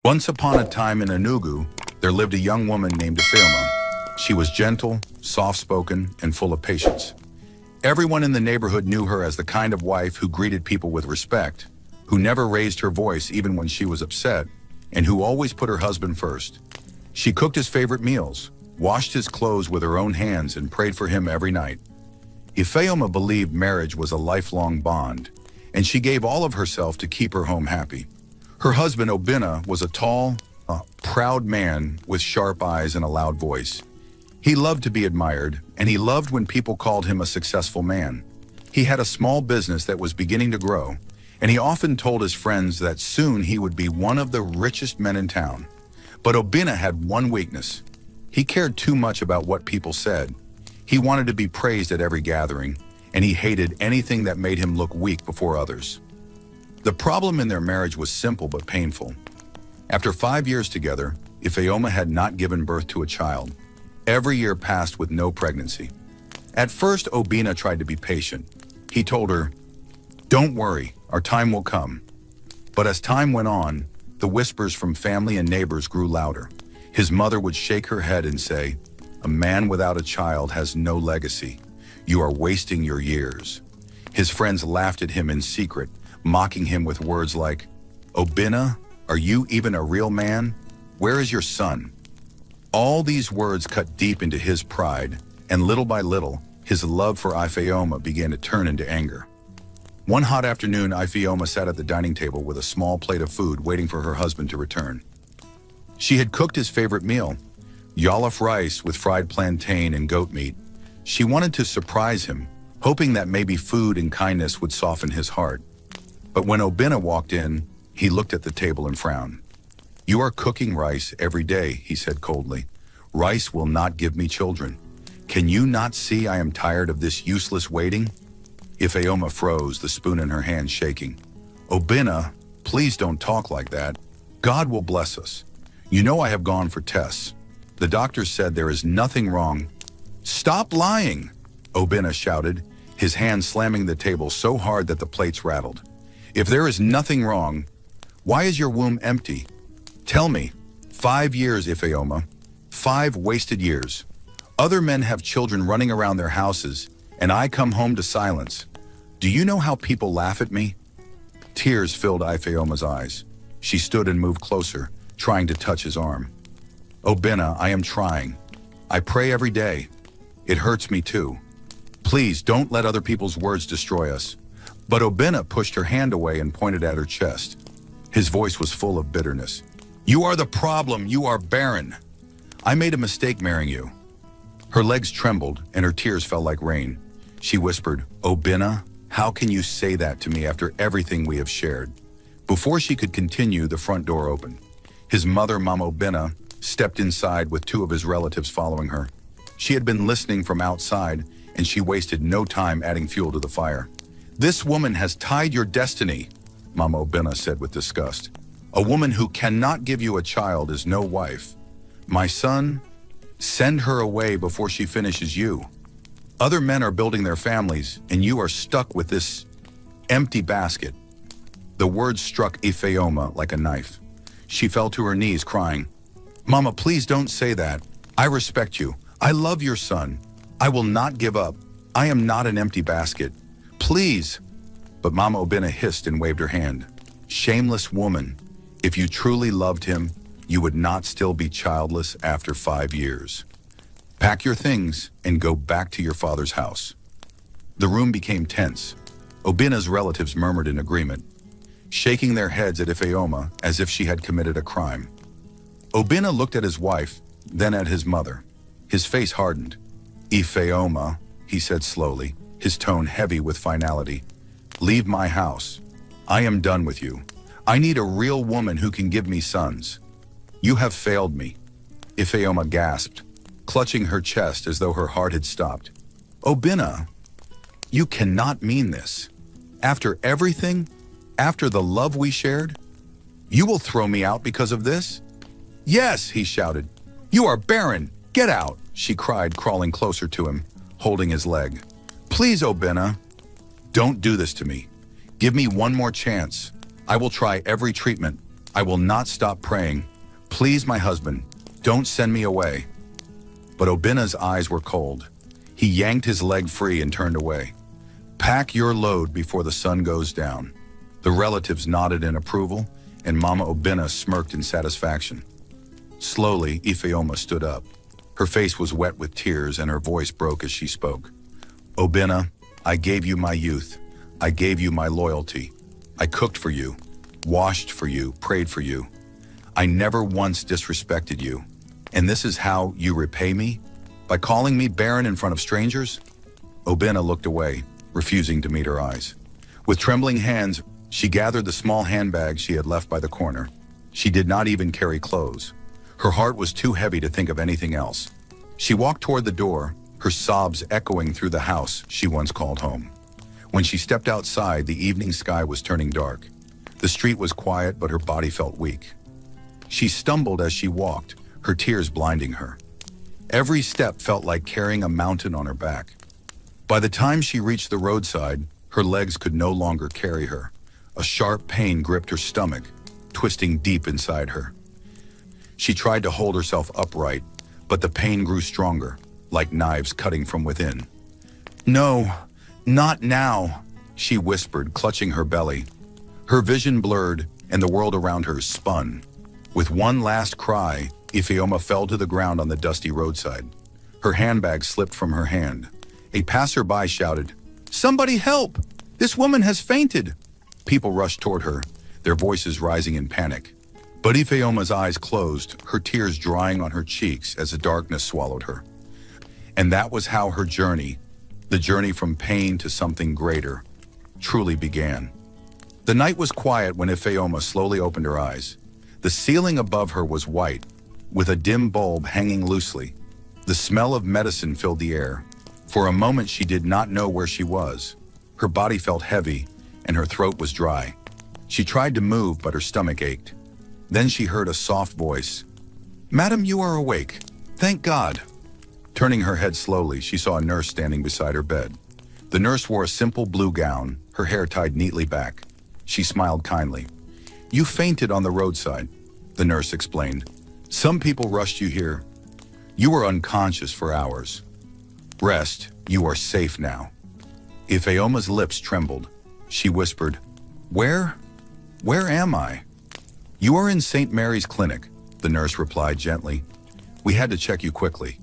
Once upon a time in Enugu, there lived a young woman named Ifeoma. She was gentle, soft-spoken, and full of patience. Everyone in the neighborhood knew her as the kind of wife who greeted people with respect, who never raised her voice even when she was upset, and who always put her husband first. She cooked his favorite meals, washed his clothes with her own hands, and prayed for him every night. Ifeoma believed marriage was a lifelong bond, and she gave all of herself to keep her home happy. Her husband, Obinna, was a tall, proud man with sharp eyes and a loud voice. He loved to be admired, and he loved when people called him a successful man. He had a small business that was beginning to grow, and he often told his friends that soon he would be one of the richest men in town. But Obinna had one weakness. He cared too much about what people said. He wanted to be praised at every gathering, and he hated anything that made him look weak before others. The problem in their marriage was simple but painful. After 5 years together, Ifeoma had not given birth to a child. Every year passed with no pregnancy. At first, Obinna tried to be patient. He told her, "Don't worry, our time will come." But as time went on, the whispers from family and neighbors grew louder. His mother would shake her head and say, "A man without a child has no legacy. You are wasting your years." His friends laughed at him in secret, mocking him with words like, "Obinna, are you even a real man? Where is your son?" All these words cut deep into his pride, and little by little, his love for Ifeoma began to turn into anger. One hot afternoon, Ifeoma sat at the dining table with a small plate of food waiting for her husband to return. She had cooked his favorite meal, jollof rice with fried plantain and goat meat. She wanted to surprise him, hoping that maybe food and kindness would soften his heart. But when Obinna walked in, he looked at the table and frowned. "You are cooking rice every day," he said coldly. "Rice will not give me children. Can you not see I am tired of this useless waiting?" Ifeoma froze, the spoon in her hand shaking. "Obinna, please don't talk like that. God will bless us. You know I have gone for tests. The doctor said there is nothing wrong." "Stop lying!" Obinna shouted, his hand slamming the table so hard that the plates rattled. "If there is nothing wrong, why is your womb empty? Tell me." 5 years, Ifeoma. 5 wasted years. Other men have children running around their houses, and I come home to silence. Do you know how people laugh at me? Tears filled Ifeoma's eyes. She stood and moved closer, trying to touch his arm. "Obinna, I am trying. I pray every day. It hurts me too. Please don't let other people's words destroy us." But Obinna pushed her hand away and pointed at her chest. His voice was full of bitterness. "You are the problem. You are barren. I made a mistake marrying you." Her legs trembled and her tears fell like rain. She whispered, "Obinna, how can you say that to me after everything we have shared?" Before she could continue, the front door opened. His mother, Mama Obinna, stepped inside with 2 of his relatives following her. She had been listening from outside, and she wasted no time adding fuel to the fire. "This woman has tied your destiny," Mama Obinna said with disgust. "A woman who cannot give you a child is no wife. My son, send her away before she finishes you. Other men are building their families, and you are stuck with this empty basket." The words struck Ifeoma like a knife. She fell to her knees crying, "Mama, please don't say that. I respect you. I love your son. I will not give up. I am not an empty basket. Please." But Mama Obinna hissed and waved her hand. "Shameless woman. If you truly loved him, you would not still be childless after 5 years. Pack your things and go back to your father's house." The room became tense. Obinna's relatives murmured in agreement, shaking their heads at Ifeoma as if she had committed a crime. Obinna looked at his wife, then at his mother. His face hardened. "Ifeoma," he said slowly, his tone heavy with finality, "leave my house. I am done with you. I need a real woman who can give me sons. You have failed me." Ifeoma gasped, clutching her chest as though her heart had stopped. "Obinna, you cannot mean this. After everything, after the love we shared, you will throw me out because of this?" "Yes," he shouted. "You are barren. Get out," she cried, crawling closer to him, holding his leg. "Please, Obinna, don't do this to me. Give me one more chance. I will try every treatment. I will not stop praying. Please, my husband, don't send me away. But Obina's eyes were cold. He yanked his leg free and turned away. Pack your load before the sun goes down. The relatives nodded in approval, and Mama Obina smirked in satisfaction. Slowly, Ifeoma stood up. Her face was wet with tears and her voice broke as she spoke. Obina, I gave you my youth. I gave you my loyalty. I cooked for you, washed for you, prayed for you. I never once disrespected you. And this is how you repay me? By calling me barren in front of strangers? Obina looked away, refusing to meet her eyes. With trembling hands, she gathered the small handbag she had left by the corner. She did not even carry clothes. Her heart was too heavy to think of anything else. She walked toward the door, her sobs echoing through the house she once called home. When she stepped outside, the evening sky was turning dark. The street was quiet, but her body felt weak. She stumbled as she walked, her tears blinding her. Every step felt like carrying a mountain on her back. By the time she reached the roadside, her legs could no longer carry her. A sharp pain gripped her stomach, twisting deep inside her. She tried to hold herself upright, but the pain grew stronger, like knives cutting from within. No, not now, she whispered, clutching her belly. Her vision blurred, and the world around her spun. With one last cry, Ifeoma fell to the ground on the dusty roadside. Her handbag slipped from her hand. A passerby shouted, "Somebody help! This woman has fainted!" People rushed toward her, their voices rising in panic. But Ifeoma's eyes closed, her tears drying on her cheeks as the darkness swallowed her. And that was how her journey, the journey from pain to something greater, truly began. The night was quiet when Ifeoma slowly opened her eyes. The ceiling above her was white, with a dim bulb hanging loosely. The smell of medicine filled the air. For a moment she did not know where she was. Her body felt heavy, and her throat was dry. She tried to move, but her stomach ached. Then she heard a soft voice. "Madam, you are awake. Thank God." Turning her head slowly, she saw a nurse standing beside her bed. The nurse wore a simple blue gown, her hair tied neatly back. She smiled kindly. "You fainted on the roadside," the nurse explained. "Some people rushed you here. You were unconscious for hours. Rest, you are safe now." Ifeoma's lips trembled. She whispered, Where am I?" "You are in St. Mary's Clinic," the nurse replied gently. "We had to check you quickly.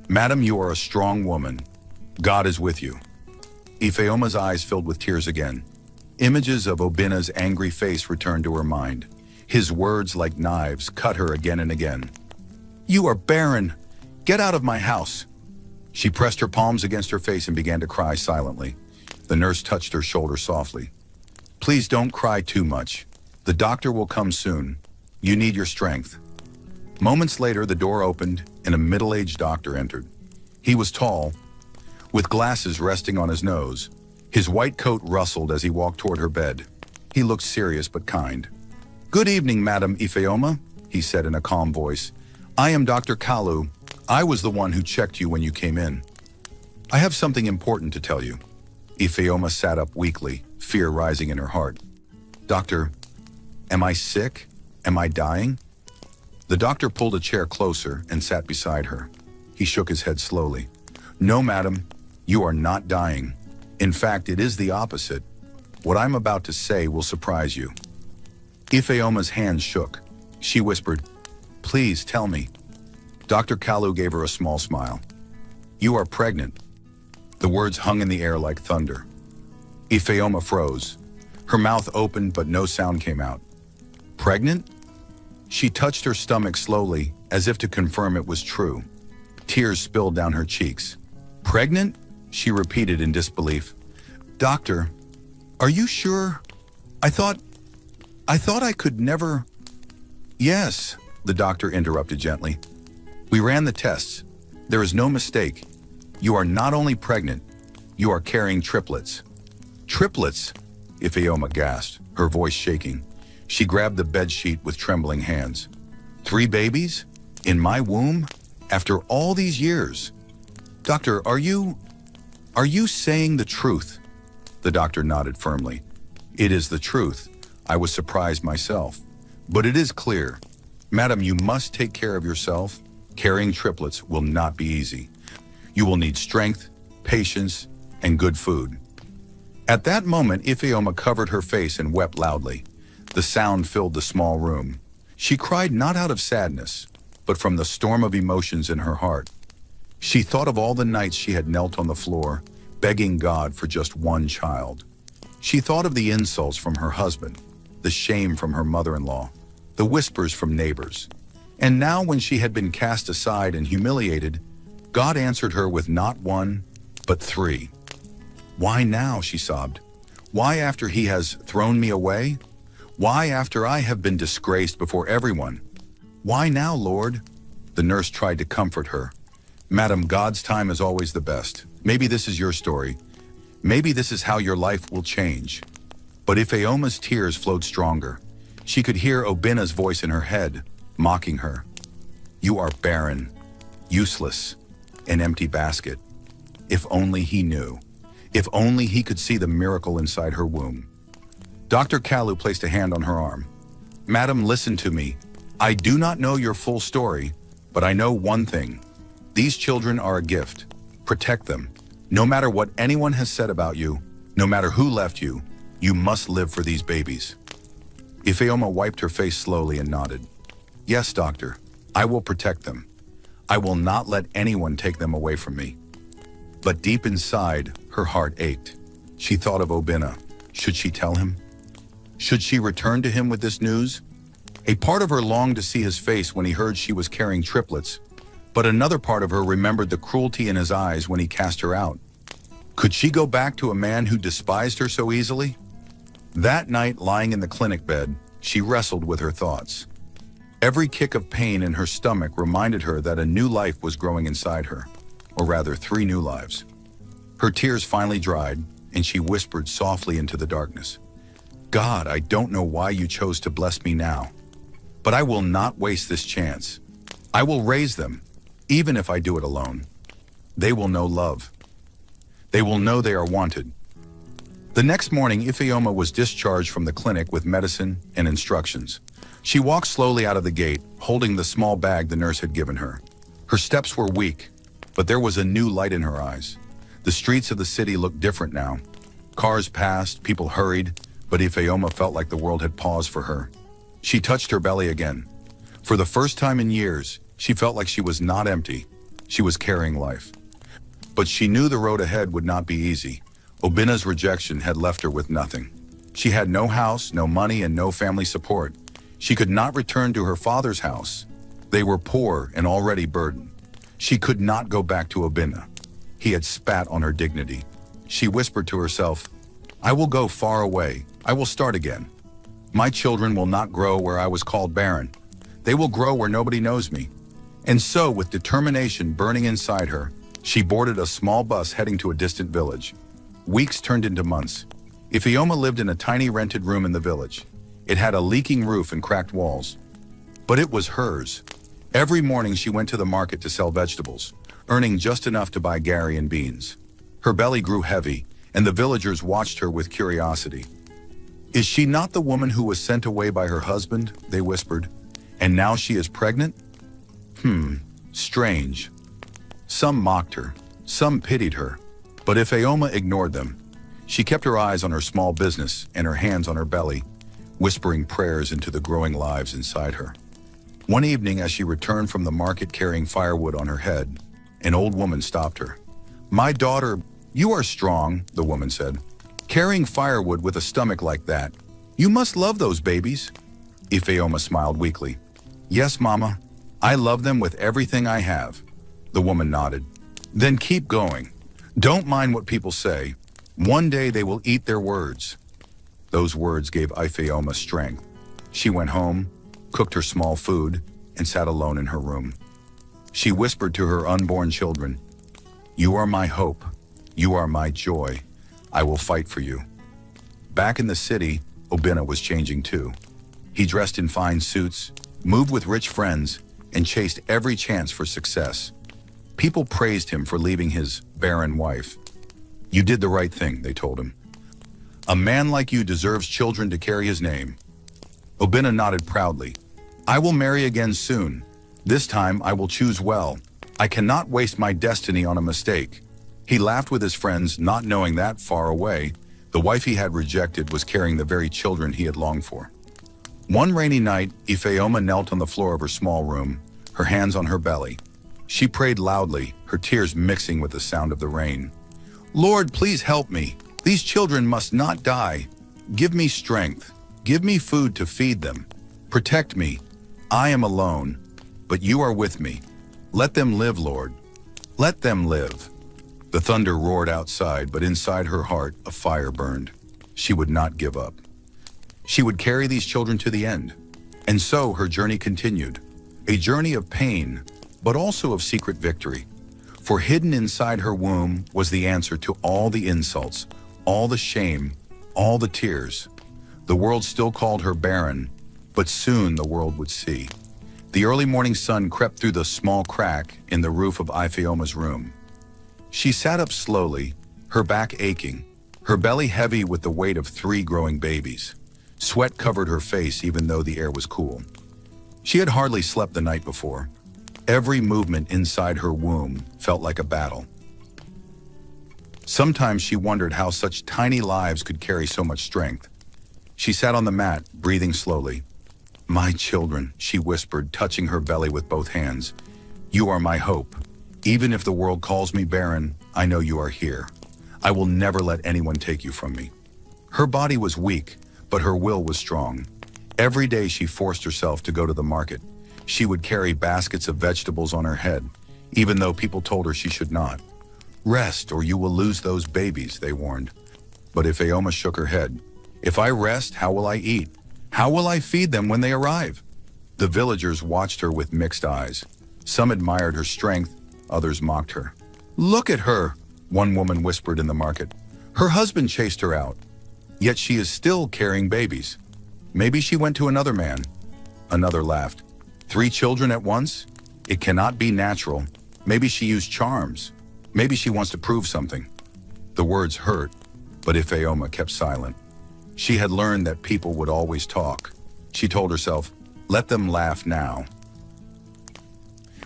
Madam, you are a strong woman. God is with you." Ifeoma's eyes filled with tears again. Images of Obina's angry face returned to her mind. His words, like knives, cut her again and again. "You are barren. Get out of my house." She pressed her palms against her face and began to cry silently. The nurse touched her shoulder softly. "Please don't cry too much. The doctor will come soon. You need your strength." Moments later, the door opened and a middle-aged doctor entered. He was tall, with glasses resting on his nose. His white coat rustled as he walked toward her bed. He looked serious but kind. "Good evening, Madam Ifeoma," he said in a calm voice. "I am Dr. Kalu. I was the one who checked you when you came in. I have something important to tell you." Ifeoma sat up weakly, fear rising in her heart. "Doctor, am I sick? Am I dying?" The doctor pulled a chair closer and sat beside her. He shook his head slowly. "No, madam, you are not dying. In fact, it is the opposite. What I'm about to say will surprise you." Ifeoma's hands shook. She whispered, "Please tell me." Dr. Kalu gave her a small smile. "You are pregnant." The words hung in the air like thunder. Ifeoma froze. Her mouth opened, but no sound came out. "Pregnant?" She touched her stomach slowly, as if to confirm it was true. Tears spilled down her cheeks. "Pregnant?" she repeated in disbelief. "Doctor, are you sure? I thought I could never—" "Yes," the doctor interrupted gently. "We ran the tests. There is no mistake. You are not only pregnant, you are carrying triplets." "Triplets?" Ifeoma gasped, her voice shaking. She grabbed the bedsheet with trembling hands. "3 babies? In my womb? After all these years? Doctor, are you saying the truth?" The doctor nodded firmly. "It is the truth. I was surprised myself. But it is clear, Madam, you must take care of yourself. Carrying triplets will not be easy. You will need strength, patience, and good food. At that moment, Ifeoma covered her face and wept loudly. The sound filled the small room. She cried not out of sadness, but from the storm of emotions in her heart. She thought of all the nights she had knelt on the floor, begging God for just one child. She thought of the insults from her husband, the shame from her mother-in-law, the whispers from neighbors. And now when she had been cast aside and humiliated, God answered her with not one, but three. Why now, she sobbed. Why after he has thrown me away? Why after I have been disgraced before everyone? Why now, Lord? The nurse tried to comfort her. Madam, God's time is always the best. Maybe this is your story. Maybe this is how your life will change. But Ifeoma's tears flowed stronger. She could hear Obina's voice in her head, mocking her. You are barren, useless, an empty basket. If only he knew. If only he could see the miracle inside her womb. Dr. Kalu placed a hand on her arm. Madam, listen to me. I do not know your full story, but I know one thing. These children are a gift. Protect them. No matter what anyone has said about you, no matter who left you, you must live for these babies. Ifeoma wiped her face slowly and nodded. Yes, doctor, I will protect them. I will not let anyone take them away from me. But deep inside, her heart ached. She thought of Obina. Should she tell him? Should she return to him with this news? A part of her longed to see his face when he heard she was carrying triplets, but another part of her remembered the cruelty in his eyes when he cast her out. Could she go back to a man who despised her so easily? That night, lying in the clinic bed, she wrestled with her thoughts. Every kick of pain in her stomach reminded her that a new life was growing inside her, or rather 3 new lives. Her tears finally dried, and she whispered softly into the darkness. God, I don't know why you chose to bless me now, but I will not waste this chance. I will raise them, even if I do it alone. They will know love. They will know they are wanted. The next morning, Ifeoma was discharged from the clinic with medicine and instructions. She walked slowly out of the gate, holding the small bag the nurse had given her. Her steps were weak, but there was a new light in her eyes. The streets of the city looked different now. Cars passed, people hurried, but Ifeoma felt like the world had paused for her. She touched her belly again. For the first time in years, she felt like she was not empty. She was carrying life. But she knew the road ahead would not be easy. Obina's rejection had left her with nothing. She had no house, no money, and no family support. She could not return to her father's house. They were poor and already burdened. She could not go back to Obina. He had spat on her dignity. She whispered to herself, I will go far away. I will start again. My children will not grow where I was called barren. They will grow where nobody knows me. And so, with determination burning inside her, she boarded a small bus heading to a distant village. Weeks turned into months. Ifeoma lived in a tiny rented room in the village. It had a leaking roof and cracked walls. But it was hers. Every morning she went to the market to sell vegetables, earning just enough to buy gari and beans. Her belly grew heavy, and the villagers watched her with curiosity. Is she not the woman who was sent away by her husband? They whispered. And now she is pregnant? Strange. Some mocked her, some pitied her, but Ifeoma ignored them. She kept her eyes on her small business and her hands on her belly, whispering prayers into the growing lives inside her. One evening, as she returned from the market carrying firewood on her head, an old woman stopped her. My daughter, you are strong, the woman said. Carrying firewood with a stomach like that. You must love those babies. Ifeoma smiled weakly. Yes, Mama. I love them with everything I have. The woman nodded. Then keep going. Don't mind what people say. One day they will eat their words. Those words gave Ifeoma strength. She went home, cooked her small food, and sat alone in her room. She whispered to her unborn children, You are my hope. You are my joy. I will fight for you. Back in the city, Obina was changing too. He dressed in fine suits, moved with rich friends, and chased every chance for success. People praised him for leaving his barren wife. You did the right thing, they told him. A man like you deserves children to carry his name. Obina nodded proudly. I will marry again soon. This time I will choose well. I cannot waste my destiny on a mistake. He laughed with his friends, not knowing that far away, the wife he had rejected was carrying the very children he had longed for. One rainy night, Ifeoma knelt on the floor of her small room, her hands on her belly. She prayed loudly, her tears mixing with the sound of the rain. Lord, please help me. These children must not die. Give me strength. Give me food to feed them. Protect me. I am alone, but you are with me. Let them live, Lord. Let them live. The thunder roared outside, but inside her heart, a fire burned. She would not give up. She would carry these children to the end. And so her journey continued. A journey of pain, but also of secret victory. For hidden inside her womb was the answer to all the insults, all the shame, all the tears. The world still called her barren, but soon the world would see. The early morning sun crept through the small crack in the roof of Ifeoma's room. She sat up slowly, her back aching, her belly heavy with the weight of 3 growing babies. Sweat covered her face even though the air was cool. She had hardly slept the night before. Every movement inside her womb felt like a battle. Sometimes she wondered how such tiny lives could carry so much strength. She sat on the mat, breathing slowly. My children, she whispered, touching her belly with both hands. You are my hope. Even if the world calls me barren, I know you are here. I will never let anyone take you from me. Her body was weak, but her will was strong. Every day she forced herself to go to the market. She would carry baskets of vegetables on her head, even though people told her she should not. Rest or you will lose those babies, they warned. But Ifeoma shook her head. If I rest, how will I eat? How will I feed them when they arrive? The villagers watched her with mixed eyes. Some admired her strength, others mocked her. Look at her, one woman whispered in the market. Her husband chased her out, yet she is still carrying babies. Maybe she went to another man. Another laughed. 3 children at once? It cannot be natural. Maybe she used charms. Maybe she wants to prove something. The words hurt, but Ifeoma kept silent. She had learned that people would always talk. She told herself, let them laugh now.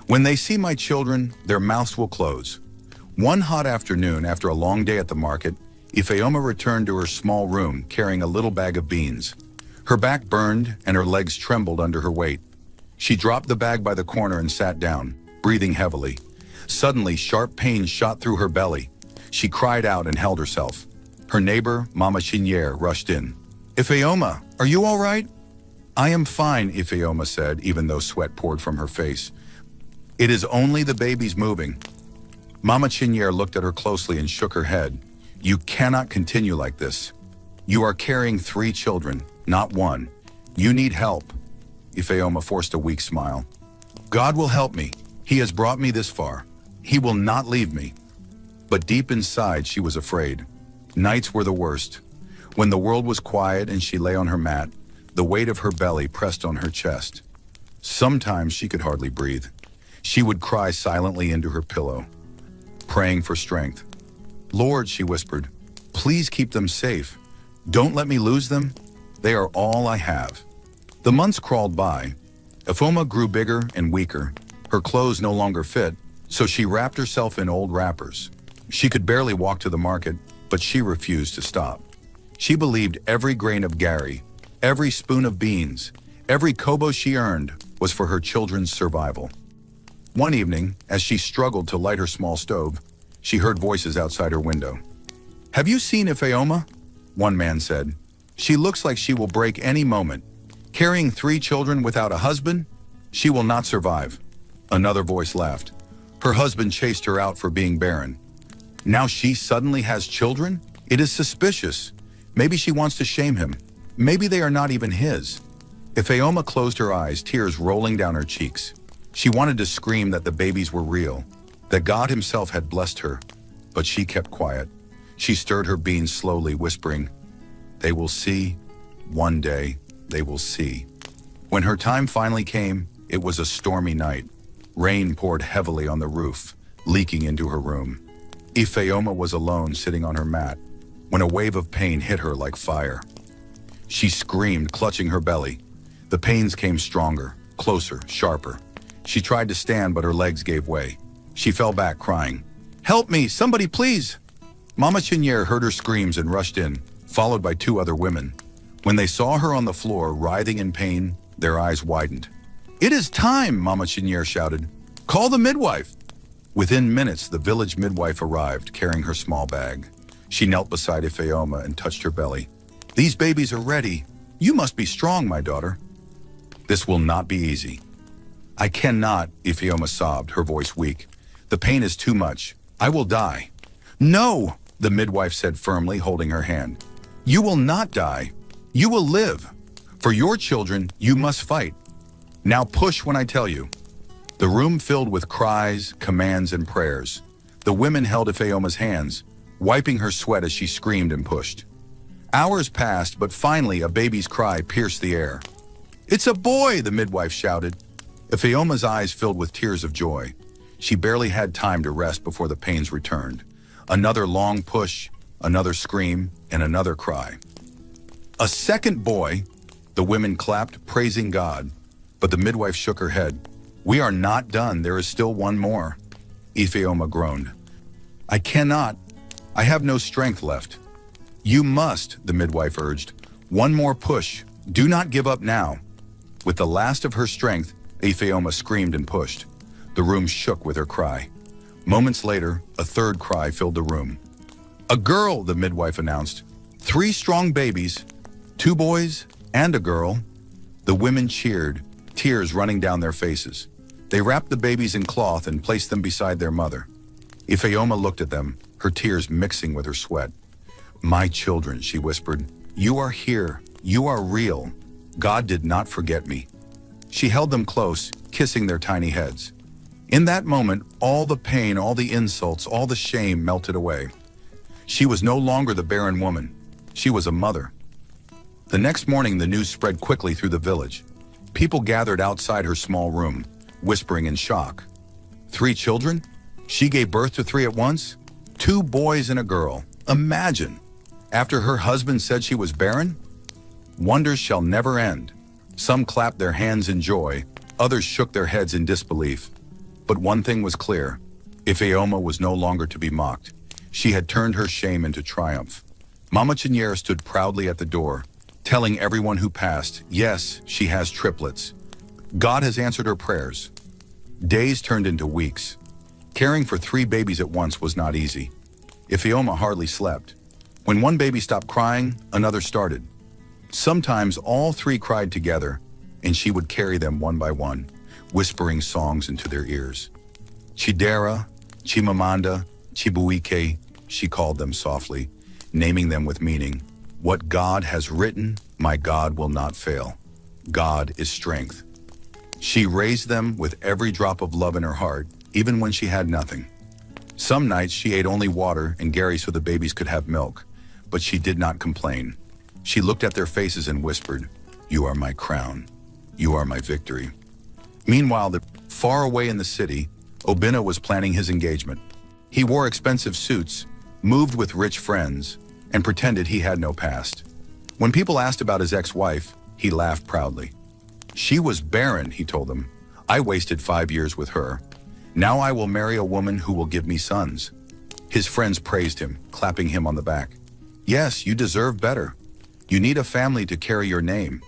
When they see my children, their mouths will close. One hot afternoon, after a long day at the market, Ifeoma returned to her small room carrying a little bag of beans. Her back burned and her legs trembled under her weight. She dropped the bag by the corner and sat down, breathing heavily. Suddenly, sharp pains shot through her belly. She cried out and held herself. Her neighbor, Mama Chinier, rushed in. Ifeoma, are you all right? I am fine, Ifeoma said, even though sweat poured from her face. It is only the babies moving. Mama Chinier looked at her closely and shook her head. You cannot continue like this. You are carrying 3 children, not 1. You need help. Ifeoma forced a weak smile. God will help me. He has brought me this far. He will not leave me. But deep inside, she was afraid. Nights were the worst. When the world was quiet and she lay on her mat, the weight of her belly pressed on her chest. Sometimes she could hardly breathe. She would cry silently into her pillow, praying for strength. Lord, she whispered, please keep them safe. Don't let me lose them. They are all I have. The months crawled by. Ifeoma grew bigger and weaker. Her clothes no longer fit, so she wrapped herself in old wrappers. She could barely walk to the market, but she refused to stop. She believed every grain of gari, every spoon of beans, every kobo she earned was for her children's survival. One evening, as she struggled to light her small stove, she heard voices outside her window. Have you seen Ifeoma? One man said. She looks like she will break any moment. Carrying 3 children without a husband? She will not survive. Another voice laughed. Her husband chased her out for being barren. Now she suddenly has children? It is suspicious. Maybe she wants to shame him. Maybe they are not even his. Ifeoma closed her eyes, tears rolling down her cheeks. She wanted to scream that the babies were real, that God himself had blessed her, but she kept quiet. She stirred her beans slowly, whispering, they will see. One day, they will see. When her time finally came, it was a stormy night. Rain poured heavily on the roof, leaking into her room. Ifeoma was alone, sitting on her mat, when a wave of pain hit her like fire. She screamed, clutching her belly. The pains came stronger, closer, sharper. She tried to stand, but her legs gave way. She fell back, crying, "Help me, somebody please!" Mama Chenier heard her screams and rushed in, followed by two other women. When they saw her on the floor, writhing in pain, their eyes widened. "It is time," Mama Chenier shouted. "Call the midwife!" Within minutes, the village midwife arrived, carrying her small bag. She knelt beside Ifeoma and touched her belly. "These babies are ready. You must be strong, my daughter." "This will not be easy." "I cannot," Ifeoma sobbed, her voice weak. "The pain is too much. I will die." "No," the midwife said firmly, holding her hand. "You will not die. You will live. For your children, you must fight. Now push when I tell you." The room filled with cries, commands, and prayers. The women held Ifeoma's hands, wiping her sweat as she screamed and pushed. Hours passed, but finally a baby's cry pierced the air. "It's a boy!" the midwife shouted. Ifeoma's eyes filled with tears of joy. She barely had time to rest before the pains returned. Another long push, another scream, and another cry. "A second boy!" The women clapped, praising God. But the midwife shook her head. "We are not done. There is still one more." Ifeoma groaned. "I cannot. I have no strength left." "You must," the midwife urged. "One more push. Do not give up now." With the last of her strength, Ifeoma screamed and pushed. The room shook with her cry. Moments later, a third cry filled the room. "A girl," the midwife announced. "3 strong babies, 2 boys and a girl." The women cheered, tears running down their faces. They wrapped the babies in cloth and placed them beside their mother. Ifeoma looked at them, her tears mixing with her sweat. "My children," she whispered, "you are here. You are real. God did not forget me." She held them close, kissing their tiny heads. In that moment, all the pain, all the insults, all the shame melted away. She was no longer the barren woman. She was a mother. The next morning, the news spread quickly through the village. People gathered outside her small room, whispering in shock. 3 children? She gave birth to 3 at once? 2 boys and a girl. Imagine! After her husband said she was barren? Wonders shall never end. Some clapped their hands in joy, others shook their heads in disbelief. But one thing was clear. Ifeoma was no longer to be mocked. She had turned her shame into triumph. Mama Chenier stood proudly at the door, telling everyone who passed, yes, she has triplets. God has answered her prayers. Days turned into weeks. Caring for 3 babies at once was not easy. Ifeoma hardly slept. When one baby stopped crying, another started. Sometimes all 3 cried together, and she would carry them one by one, whispering songs into their ears. Chidera, Chimamanda, Chibuike, she called them softly, naming them with meaning. What God has written, my God will not fail. God is strength. She raised them with every drop of love in her heart, even when she had nothing. Some nights she ate only water and Gary so the babies could have milk, but she did not complain. She looked at their faces and whispered, "You are my crown. You are my victory." Meanwhile, far away in the city, Obinna was planning his engagement. He wore expensive suits, moved with rich friends, and pretended he had no past. When people asked about his ex-wife, he laughed proudly. "She was barren," he told them. "I wasted 5 years with her. Now I will marry a woman who will give me sons." His friends praised him, clapping him on the back. "Yes, you deserve better. You need a family to carry your name."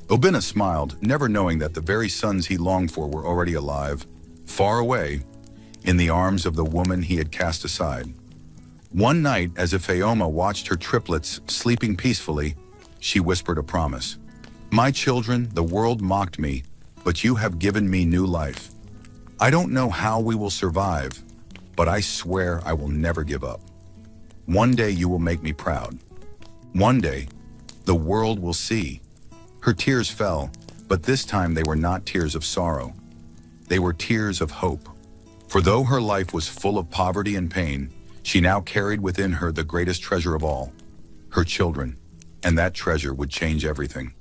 Obinna smiled, never knowing that the very sons he longed for were already alive, far away, in the arms of the woman he had cast aside. One night, as Ifeoma watched her triplets sleeping peacefully, she whispered a promise. "My children, the world mocked me, but you have given me new life. I don't know how we will survive, but I swear I will never give up. One day you will make me proud. One day, the world will see." Her tears fell, but this time they were not tears of sorrow. They were tears of hope. For though her life was full of poverty and pain, she now carried within her the greatest treasure of all, her children, and that treasure would change everything.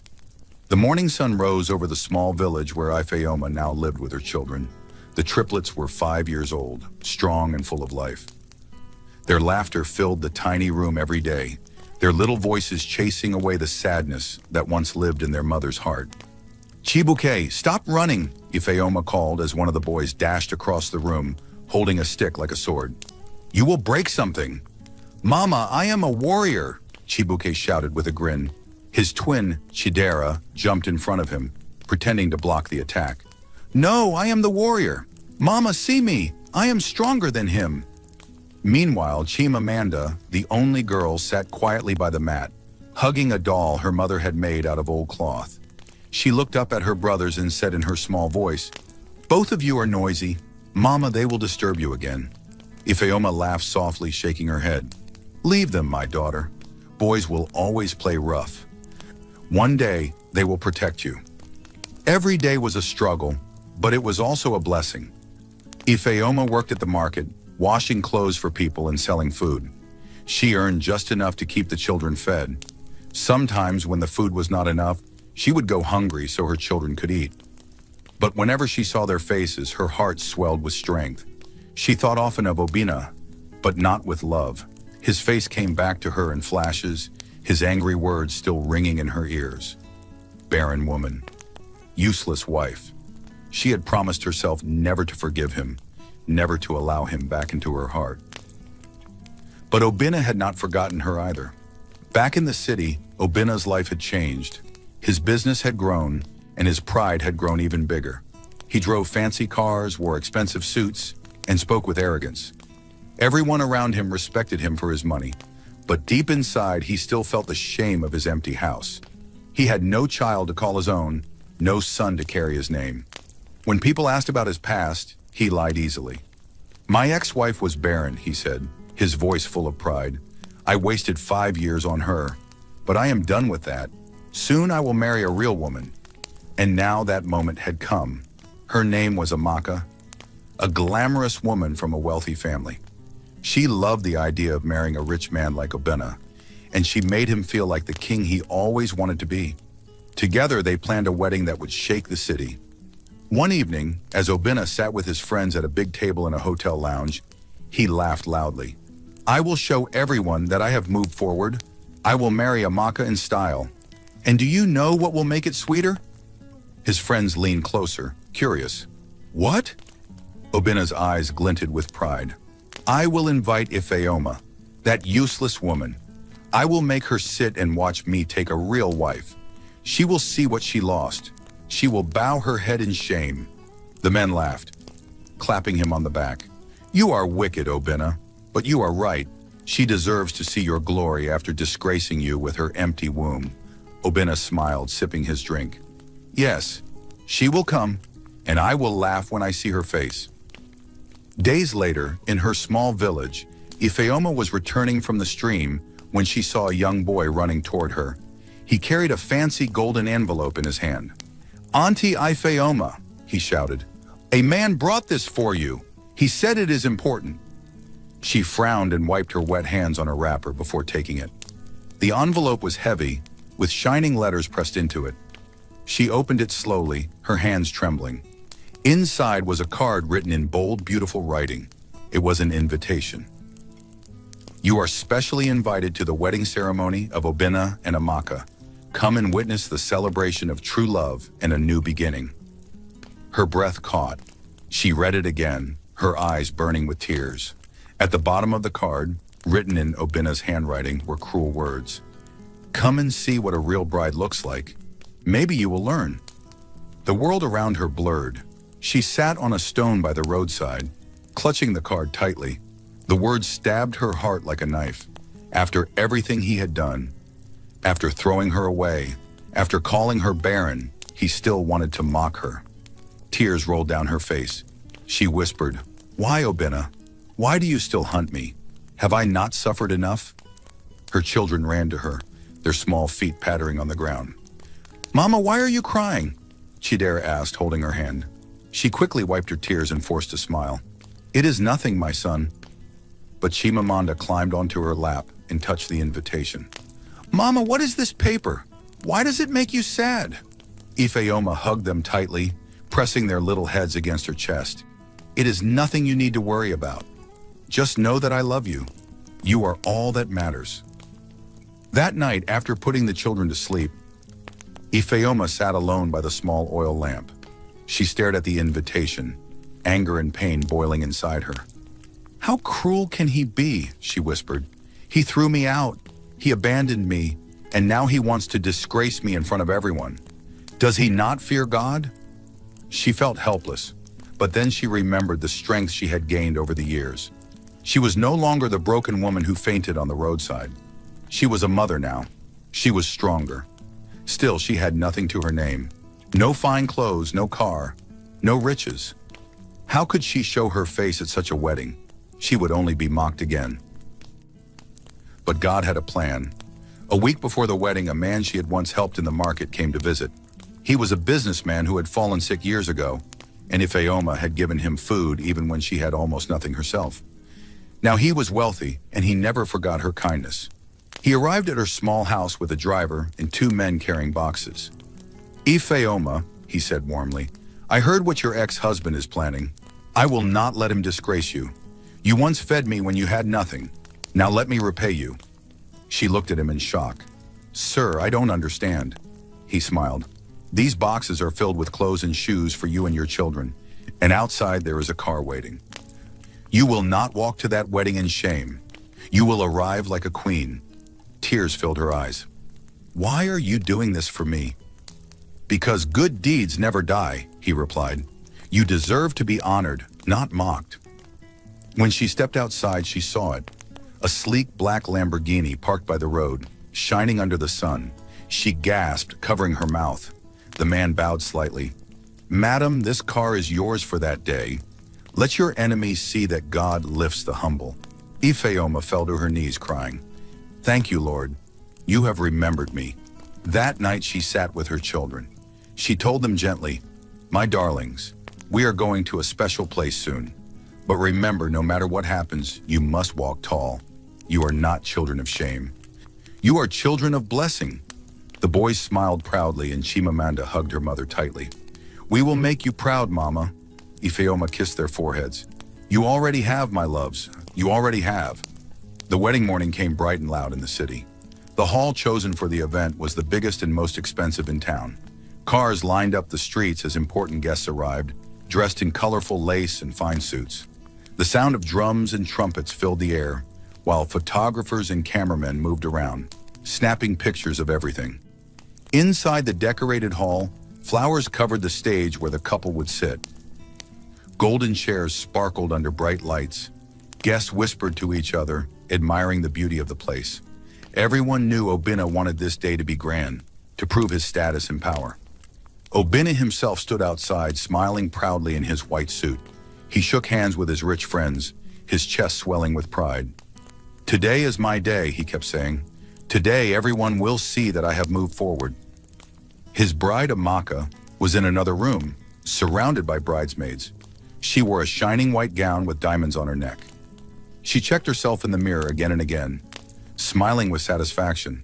The morning sun rose over the small village where Ifeoma now lived with her children. The triplets were 5 years old, strong and full of life. Their laughter filled the tiny room every day, their little voices chasing away the sadness that once lived in their mother's heart. Chibuke, stop running, Ifeoma called as one of the boys dashed across the room, holding a stick like a sword. You will break something. Mama, I am a warrior, Chibuke shouted with a grin. His twin, Chidera, jumped in front of him, pretending to block the attack. No, I am the warrior. Mama, see me. I am stronger than him. Meanwhile, Chimamanda, the only girl, sat quietly by the mat, hugging a doll her mother had made out of old cloth. She looked up at her brothers and said in her small voice, Both of you are noisy. Mama, they will disturb you again. Ifeoma laughed softly, shaking her head. Leave them, my daughter. Boys will always play rough. One day, they will protect you. Every day was a struggle, but it was also a blessing. Ifeoma worked at the market, washing clothes for people and selling food. She earned just enough to keep the children fed. Sometimes, when the food was not enough, she would go hungry so her children could eat. But whenever she saw their faces, her heart swelled with strength. She thought often of Obina, but not with love. His face came back to her in flashes, his angry words still ringing in her ears. Barren woman. Useless wife. She had promised herself never to forgive him, never to allow him back into her heart. But Obina had not forgotten her either. Back in the city, Obina's life had changed. His business had grown, and his pride had grown even bigger. He drove fancy cars, wore expensive suits, and spoke with arrogance. Everyone around him respected him for his money, but deep inside he still felt the shame of his empty house. He had no child to call his own, no son to carry his name. When people asked about his past, he lied easily. My ex-wife was barren, he said, his voice full of pride. I wasted 5 years on her, but I am done with that. Soon I will marry a real woman. And now that moment had come. Her name was Amaka, a glamorous woman from a wealthy family. She loved the idea of marrying a rich man like Obina, and she made him feel like the king he always wanted to be. Together, they planned a wedding that would shake the city. One evening, as Obina sat with his friends at a big table in a hotel lounge, he laughed loudly. I will show everyone that I have moved forward. I will marry Amaka in style. And do you know what will make it sweeter? His friends leaned closer, curious. What? Obina's eyes glinted with pride. I will invite Ifeoma, that useless woman. I will make her sit and watch me take a real wife. She will see what she lost. She will bow her head in shame. The men laughed, clapping him on the back. You are wicked, Obina, but you are right. She deserves to see your glory after disgracing you with her empty womb. Obina smiled, sipping his drink. Yes, she will come, and I will laugh when I see her face. Days later, in her small village, Ifeoma was returning from the stream when she saw a young boy running toward her. He carried a fancy golden envelope in his hand. Auntie Ifeoma, he shouted. A man brought this for you. He said it is important. She frowned and wiped her wet hands on her wrapper before taking it. The envelope was heavy, with shining letters pressed into it. She opened it slowly, her hands trembling. Inside was a card written in bold, beautiful writing. It was an invitation. You are specially invited to the wedding ceremony of Obina and Amaka. Come and witness the celebration of true love and a new beginning. Her breath caught. She read it again, her eyes burning with tears. At the bottom of the card, written in Obina's handwriting, were cruel words. Come and see what a real bride looks like. Maybe you will learn. The world around her blurred. She sat on a stone by the roadside, clutching the card tightly. The words stabbed her heart like a knife. After everything he had done, after throwing her away, after calling her barren, he still wanted to mock her. Tears rolled down her face. She whispered, Why, Obina? Why do you still hunt me? Have I not suffered enough? Her children ran to her, their small feet pattering on the ground. Mama, why are you crying? Chidera asked, holding her hand. She quickly wiped her tears and forced a smile. It is nothing, my son. But Chimamanda climbed onto her lap and touched the invitation. Mama, what is this paper? Why does it make you sad? Ifeoma hugged them tightly, pressing their little heads against her chest. It is nothing you need to worry about. Just know that I love you. You are all that matters. That night, after putting the children to sleep, Ifeoma sat alone by the small oil lamp. She stared at the invitation, anger and pain boiling inside her. "How cruel can he be?" she whispered. "He threw me out, he abandoned me, and now he wants to disgrace me in front of everyone. Does he not fear God?" She felt helpless, but then she remembered the strength she had gained over the years. She was no longer the broken woman who fainted on the roadside. She was a mother now. She was stronger. Still, she had nothing to her name. No fine clothes, no car, no riches. How could she show her face at such a wedding? She would only be mocked again. But God had a plan. A week before the wedding, a man she had once helped in the market came to visit. He was a businessman who had fallen sick years ago, and Ifeoma had given him food even when she had almost nothing herself. Now he was wealthy, and he never forgot her kindness. He arrived at her small house with a driver and 2 men carrying boxes. "Ifeoma," he said warmly, "I heard what your ex-husband is planning. I will not let him disgrace you. You once fed me when you had nothing. Now let me repay you." She looked at him in shock. "Sir, I don't understand." He smiled. "These boxes are filled with clothes and shoes for you and your children, and outside there is a car waiting. You will not walk to that wedding in shame. You will arrive like a queen." Tears filled her eyes. "Why are you doing this for me?" "Because good deeds never die," he replied. "You deserve to be honored, not mocked." When she stepped outside, she saw it. A sleek black Lamborghini parked by the road, shining under the sun. She gasped, covering her mouth. The man bowed slightly. "Madam, this car is yours for that day. Let your enemies see that God lifts the humble." Ifeoma fell to her knees, crying, "Thank you, Lord. You have remembered me." That night she sat with her children. She told them gently, "My darlings, we are going to a special place soon. But remember, no matter what happens, you must walk tall. You are not children of shame. You are children of blessing." The boys smiled proudly, and Chimamanda hugged her mother tightly. "We will make you proud, Mama." Ifeoma kissed their foreheads. "You already have, my loves. You already have." The wedding morning came bright and loud in the city. The hall chosen for the event was the biggest and most expensive in town. Cars lined up the streets as important guests arrived, dressed in colorful lace and fine suits. The sound of drums and trumpets filled the air, while photographers and cameramen moved around, snapping pictures of everything. Inside the decorated hall, flowers covered the stage where the couple would sit. Golden chairs sparkled under bright lights. Guests whispered to each other, admiring the beauty of the place. Everyone knew Obinna wanted this day to be grand, to prove his status and power. Obinna himself stood outside, smiling proudly in his white suit. He shook hands with his rich friends, his chest swelling with pride. "Today is my day," he kept saying. "Today everyone will see that I have moved forward." His bride Amaka was in another room, surrounded by bridesmaids. She wore a shining white gown with diamonds on her neck. She checked herself in the mirror again and again, smiling with satisfaction.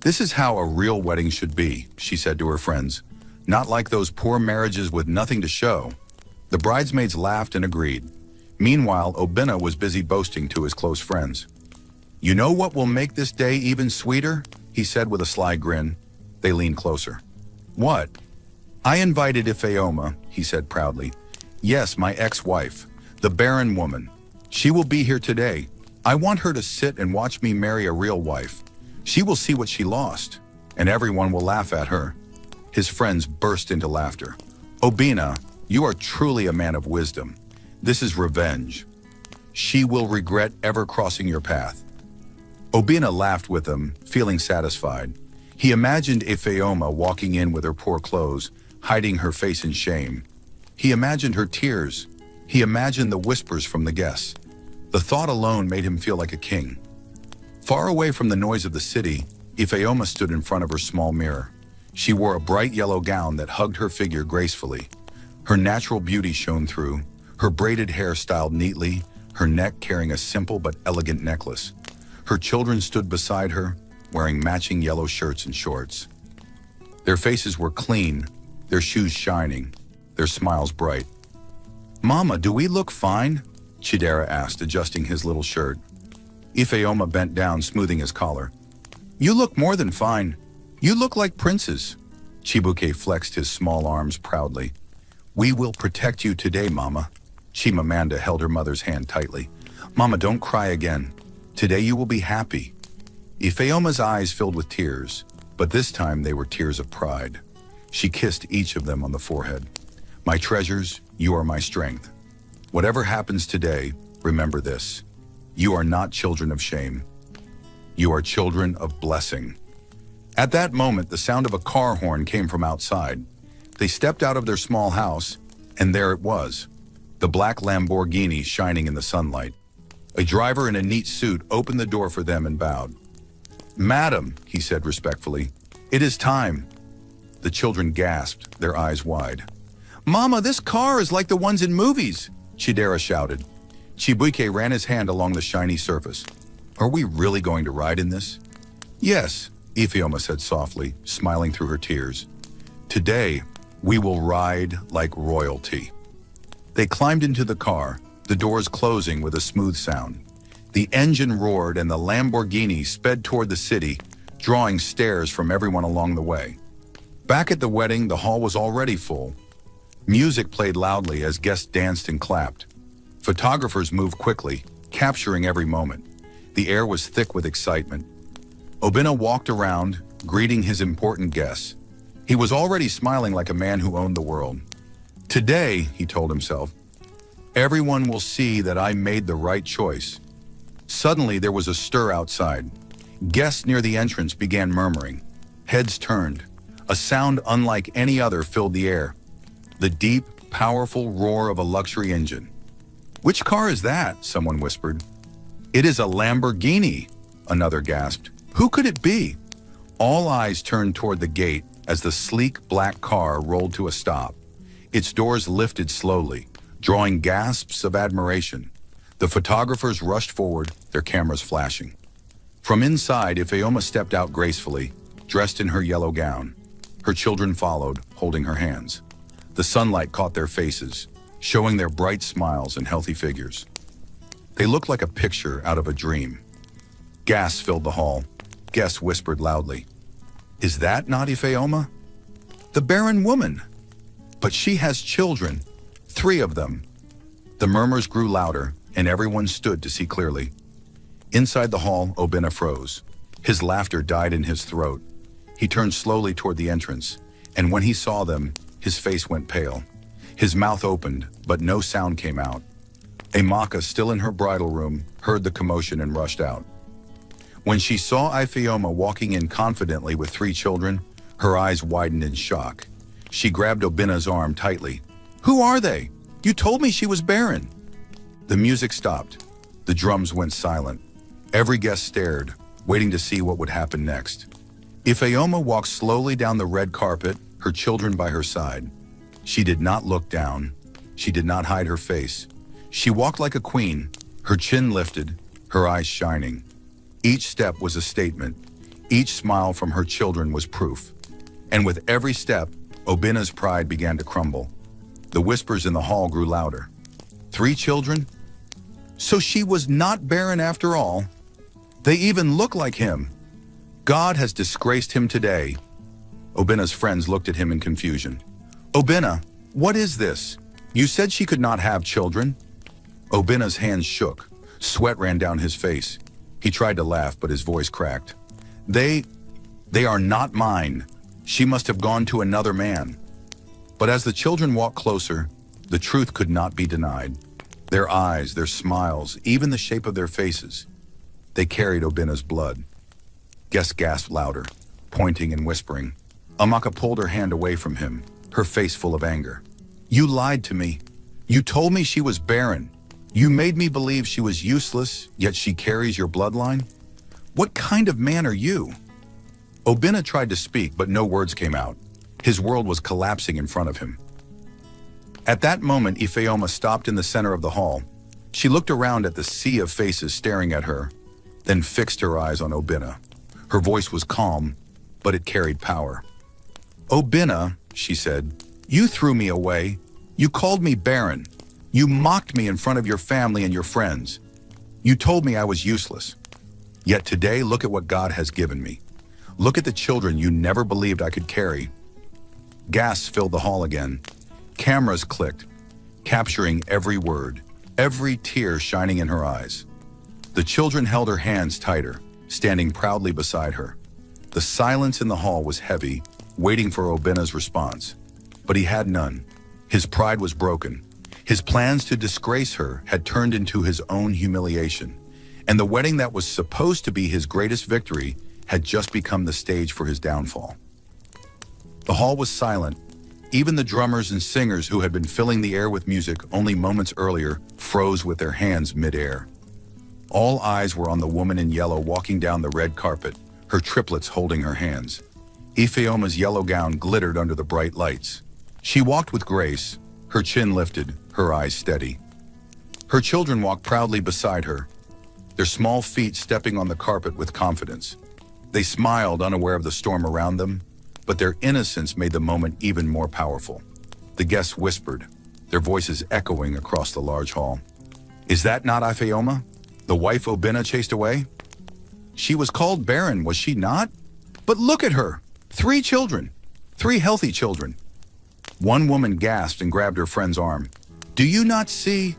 "This is how a real wedding should be," she said to her friends. "Not like those poor marriages with nothing to show." The bridesmaids laughed and agreed. Meanwhile, Obinna was busy boasting to his close friends. "You know what will make this day even sweeter?" he said with a sly grin. They leaned closer. "What?" "I invited Ifeoma," he said proudly. "Yes, my ex-wife, the barren woman. She will be here today. I want her to sit and watch me marry a real wife. She will see what she lost, and everyone will laugh at her." His friends burst into laughter. "Obinna, you are truly a man of wisdom. This is revenge. She will regret ever crossing your path." Obinna laughed with them, feeling satisfied. He imagined Ifeoma walking in with her poor clothes, hiding her face in shame. He imagined her tears. He imagined the whispers from the guests. The thought alone made him feel like a king. Far away from the noise of the city, Ifeoma stood in front of her small mirror. She wore a bright yellow gown that hugged her figure gracefully. Her natural beauty shone through, her braided hair styled neatly, her neck carrying a simple but elegant necklace. Her children stood beside her, wearing matching yellow shirts and shorts. Their faces were clean, their shoes shining, their smiles bright. "Mama, do we look fine?" Chidera asked, adjusting his little shirt. Ifeoma bent down, smoothing his collar. "You look more than fine. You look like princes." Chibuke flexed his small arms proudly. "We will protect you today, Mama." Chimamanda held her mother's hand tightly. "Mama, don't cry again. Today you will be happy." Ifeoma's eyes filled with tears, but this time they were tears of pride. She kissed each of them on the forehead. "My treasures, you are my strength. Whatever happens today, remember this. You are not children of shame. You are children of blessing." At that moment, the sound of a car horn came from outside. They stepped out of their small house, and there it was, the black Lamborghini shining in the sunlight. A driver in a neat suit opened the door for them and bowed. "Madam," he said respectfully, "it is time." The children gasped, their eyes wide. "Mama, this car is like the ones in movies," Chidera shouted. Chibuike ran his hand along the shiny surface. "Are we really going to ride in this?" "Yes," Ifeoma said softly, smiling through her tears. "Today, we will ride like royalty." They climbed into the car, the doors closing with a smooth sound. The engine roared and the Lamborghini sped toward the city, drawing stares from everyone along the way. Back at the wedding, the hall was already full. Music played loudly as guests danced and clapped. Photographers moved quickly, capturing every moment. The air was thick with excitement. Obinna walked around, greeting his important guests. He was already smiling like a man who owned the world. "Today," he told himself, "everyone will see that I made the right choice." Suddenly, there was a stir outside. Guests near the entrance began murmuring. Heads turned. A sound unlike any other filled the air. The deep, powerful roar of a luxury engine. "Which car is that?" someone whispered. "It is a Lamborghini," another gasped. "Who could it be?" All eyes turned toward the gate as the sleek black car rolled to a stop. Its doors lifted slowly, drawing gasps of admiration. The photographers rushed forward, their cameras flashing. From inside, Ifeoma stepped out gracefully, dressed in her yellow gown. Her children followed, holding her hands. The sunlight caught their faces, showing their bright smiles and healthy figures. They looked like a picture out of a dream. Gasps filled the hall. Guests whispered loudly. "Is that not Ifeoma? The barren woman? But she has children, 3 of them." The murmurs grew louder, and everyone stood to see clearly. Inside the hall, Obinna froze. His laughter died in his throat. He turned slowly toward the entrance, and when he saw them, his face went pale. His mouth opened, but no sound came out. Amaka, still in her bridal room, heard the commotion and rushed out. When she saw Ifeoma walking in confidently with 3 children, her eyes widened in shock. She grabbed Obinna's arm tightly. "Who are they? You told me she was barren." The music stopped. The drums went silent. Every guest stared, waiting to see what would happen next. Ifeoma walked slowly down the red carpet, her children by her side. She did not look down. She did not hide her face. She walked like a queen, her chin lifted, her eyes shining. Each step was a statement. Each smile from her children was proof. And with every step, Obinna's pride began to crumble. The whispers in the hall grew louder. 3 children? So she was not barren after all. They even look like him. God has disgraced him today. Obinna's friends looked at him in confusion. "Obinna, what is this? You said she could not have children." Obinna's hands shook. Sweat ran down his face. He tried to laugh, but his voice cracked. They are not mine. She must have gone to another man." But as the children walked closer, the truth could not be denied. Their eyes, their smiles, even the shape of their faces. They carried Obinna's blood. Guests gasped louder, pointing and whispering. Amaka pulled her hand away from him, her face full of anger. "You lied to me. You told me she was barren. You made me believe she was useless, yet she carries your bloodline? What kind of man are you?" Obinna tried to speak, but no words came out. His world was collapsing in front of him. At that moment, Ifeoma stopped in the center of the hall. She looked around at the sea of faces staring at her, then fixed her eyes on Obinna. Her voice was calm, but it carried power. "Obinna," she said, "you threw me away. You called me barren. You mocked me in front of your family and your friends. You told me I was useless. Yet today, look at what God has given me. Look at the children you never believed I could carry. Gasps filled the hall again. Cameras clicked, capturing every word, every tear shining in her eyes. The children held her hands tighter, standing proudly beside her. The silence in the hall was heavy, waiting for Obina's response. But he had none. His pride was broken. His plans to disgrace her had turned into his own humiliation, and the wedding that was supposed to be his greatest victory had just become the stage for his downfall. The hall was silent. Even the drummers and singers who had been filling the air with music only moments earlier froze with their hands mid-air. All eyes were on the woman in yellow walking down the red carpet, her triplets holding her hands. Ifeoma's yellow gown glittered under the bright lights. She walked with grace, her chin lifted, her eyes steady. Her children walked proudly beside her, their small feet stepping on the carpet with confidence. They smiled, unaware of the storm around them, but their innocence made the moment even more powerful. The guests whispered, their voices echoing across the large hall. "Is that not Ifeoma, the wife Obina chased away? She was called barren, was she not? But look at her! 3 children! 3 healthy children!" One woman gasped and grabbed her friend's arm. "Do you not see?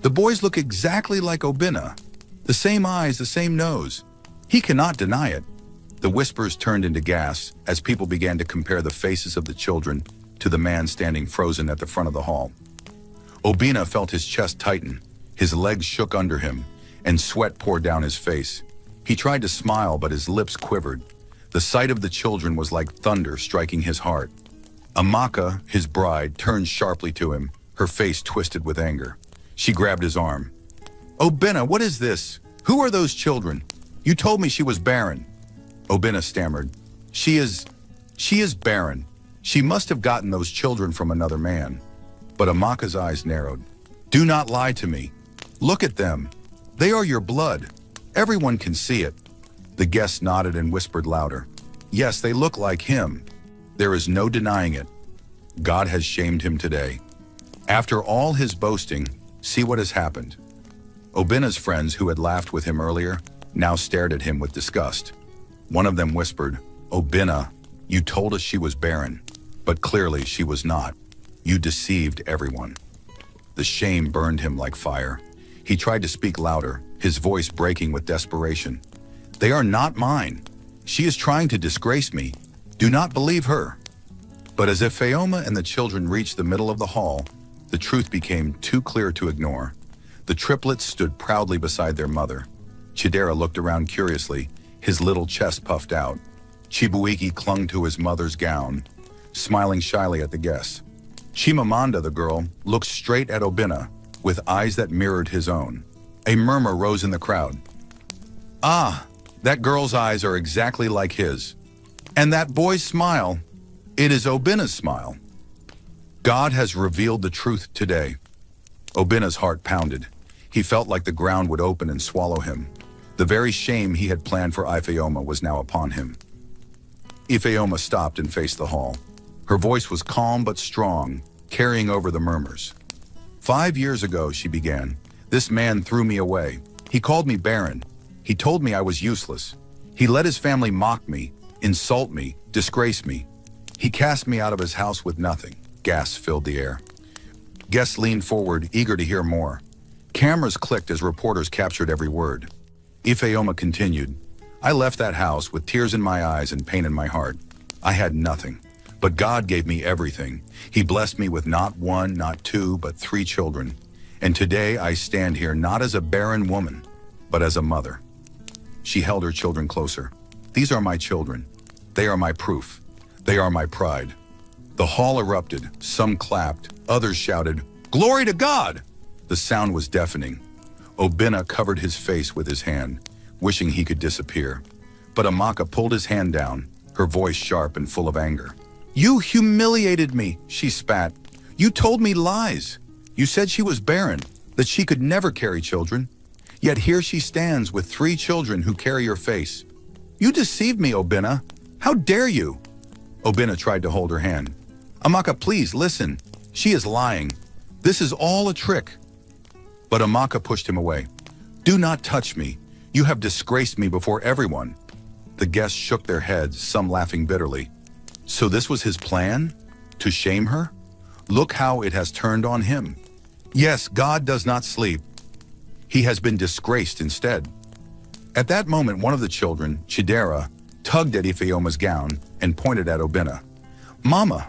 The boys look exactly like Obina. The same eyes, the same nose. He cannot deny it." The whispers turned into gasps as people began to compare the faces of the children to the man standing frozen at the front of the hall. Obina felt his chest tighten, his legs shook under him, and sweat poured down his face. He tried to smile, but his lips quivered. The sight of the children was like thunder striking his heart. Amaka, his bride, turned sharply to him, her face twisted with anger. She grabbed his arm. "Obina, what is this? Who are those children? You told me she was barren." Obina stammered. She is barren. She must have gotten those children from another man." But Amaka's eyes narrowed. "Do not lie to me. Look at them. They are your blood. Everyone can see it." The guests nodded and whispered louder. "Yes, they look like him. There is no denying it. God has shamed him today. After all his boasting, see what has happened." Obina's friends, who had laughed with him earlier, now stared at him with disgust. One of them whispered, "Obina, you told us she was barren, but clearly she was not. You deceived everyone." The shame burned him like fire. He tried to speak louder, his voice breaking with desperation. "They are not mine. She is trying to disgrace me. Do not believe her." But as Ifeoma and the children reached the middle of the hall, the truth became too clear to ignore. The triplets stood proudly beside their mother. Chidera looked around curiously, his little chest puffed out. Chibuiki clung to his mother's gown, smiling shyly at the guests. Chimamanda, the girl, looked straight at Obina, with eyes that mirrored his own. A murmur rose in the crowd. "Ah, that girl's eyes are exactly like his. And that boy's smile, it is Obina's smile. God has revealed the truth today." Obina's heart pounded. He felt like the ground would open and swallow him. The very shame he had planned for Ifeoma was now upon him. Ifeoma stopped and faced the hall. Her voice was calm but strong, carrying over the murmurs. "5 years ago," she began, "this man threw me away. He called me barren. He told me I was useless. He let his family mock me, insult me, disgrace me. He cast me out of his house with nothing." Gasps filled the air. Guests leaned forward, eager to hear more. Cameras clicked as reporters captured every word. Ifeoma continued, "I left that house with tears in my eyes and pain in my heart. I had nothing, but God gave me everything. He blessed me with not 1, not 2, but 3 children. And today I stand here not as a barren woman, but as a mother." She held her children closer. "These are my children. They are my proof. They are my pride." The hall erupted. Some clapped, others shouted, "Glory to God!" The sound was deafening. Obina covered his face with his hand, wishing he could disappear. But Amaka pulled his hand down, her voice sharp and full of anger. "You humiliated me," she spat. "You told me lies. You said she was barren, that she could never carry children. Yet here she stands with 3 children who carry your face. You deceived me, Obina. How dare you?" Obina tried to hold her hand. "Amaka, please listen. She is lying. This is all a trick." But Amaka pushed him away. "Do not touch me. You have disgraced me before everyone." The guests shook their heads, some laughing bitterly. So this was his plan? To shame her? Look how it has turned on him. Yes, God does not sleep. He has been disgraced instead. At that moment, one of the children, Chidera, tugged at Ifeoma's gown and pointed at Obinna. Mama,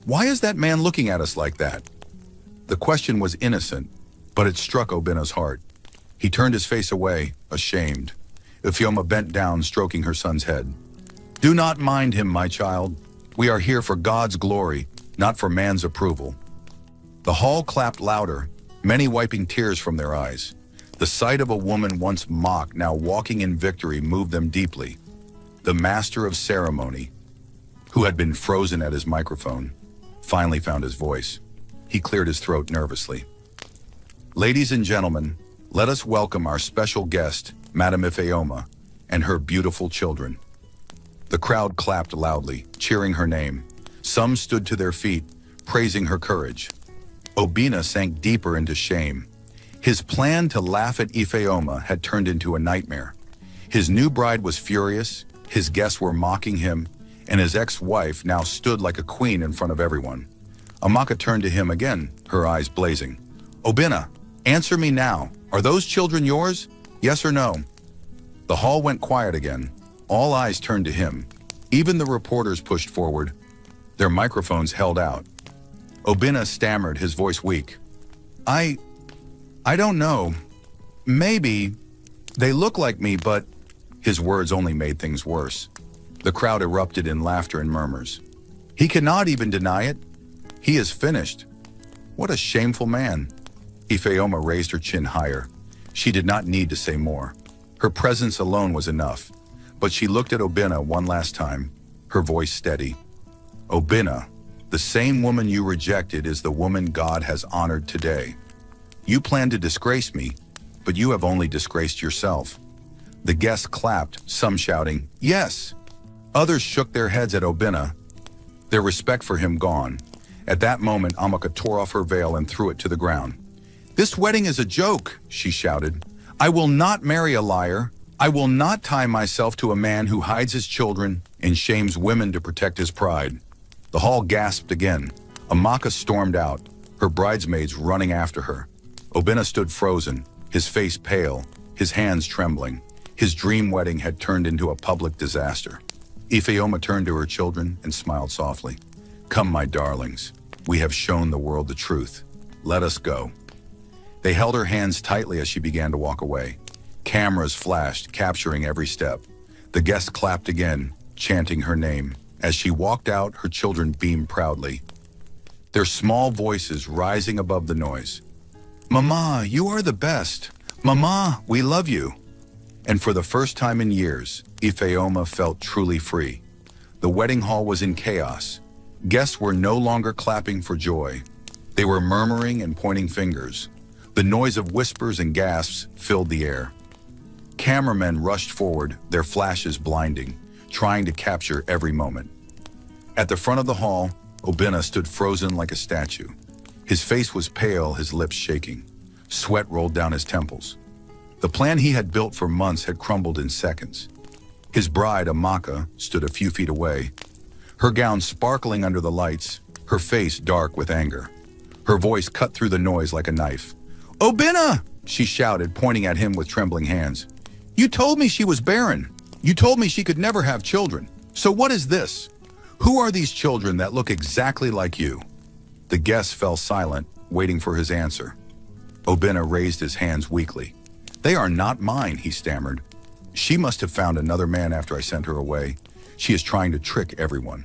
why is that man looking at us like that? The question was innocent, but it struck Obinna's heart. He turned his face away, ashamed. Ifeoma bent down, stroking her son's head. Do not mind him, my child. We are here for God's glory, not for man's approval. The hall clapped louder, many wiping tears from their eyes. The sight of a woman once mocked, now walking in victory, moved them deeply. The master of ceremony, who had been frozen at his microphone, finally found his voice. He cleared his throat nervously. Ladies and gentlemen, let us welcome our special guest, Madame Ifeoma, and her beautiful children. The crowd clapped loudly, cheering her name. Some stood to their feet, praising her courage. Obinna sank deeper into shame. His plan to laugh at Ifeoma had turned into a nightmare. His new bride was furious, his guests were mocking him, and his ex-wife now stood like a queen in front of everyone. Amaka turned to him again, her eyes blazing. Obinna, answer me now. Are those children yours? Yes or no? The hall went quiet again. All eyes turned to him. Even the reporters pushed forward, their microphones held out. Obinna stammered, his voice weak. I don't know. Maybe. They look like me, but... His words only made things worse. The crowd erupted in laughter and murmurs. He cannot even deny it. He is finished. What a shameful man. Ifeoma raised her chin higher. She did not need to say more. Her presence alone was enough. But she looked at Obinna one last time, her voice steady. Obinna, the same woman you rejected is the woman God has honored today. You plan to disgrace me, but you have only disgraced yourself. The guests clapped, some shouting, yes. Others shook their heads at Obinna, their respect for him gone. At that moment, Amaka tore off her veil and threw it to the ground. This wedding is a joke, she shouted. I will not marry a liar. I will not tie myself to a man who hides his children and shames women to protect his pride. The hall gasped again. Amaka stormed out, her bridesmaids running after her. Obinna stood frozen, his face pale, his hands trembling. His dream wedding had turned into a public disaster. Ifeoma turned to her children and smiled softly. Come, my darlings. We have shown the world the truth. Let us go. They held her hands tightly as she began to walk away. Cameras flashed, capturing every step. The guests clapped again, chanting her name. As she walked out, her children beamed proudly, their small voices rising above the noise. Mama, you are the best. Mama, we love you. And for the first time in years, Ifeoma felt truly free. The wedding hall was in chaos. Guests were no longer clapping for joy. They were murmuring and pointing fingers. The noise of whispers and gasps filled the air. Cameramen rushed forward, their flashes blinding, trying to capture every moment. At the front of the hall, Obinna stood frozen like a statue. His face was pale, his lips shaking. Sweat rolled down his temples. The plan he had built for months had crumbled in seconds. His bride, Amaka, stood a few feet away, her gown sparkling under the lights, her face dark with anger. Her voice cut through the noise like a knife. Obinna! She shouted, pointing at him with trembling hands. You told me she was barren. You told me she could never have children. So what is this? Who are these children that look exactly like you? The guests fell silent, waiting for his answer. Obinna raised his hands weakly. They are not mine, he stammered. She must have found another man after I sent her away. She is trying to trick everyone.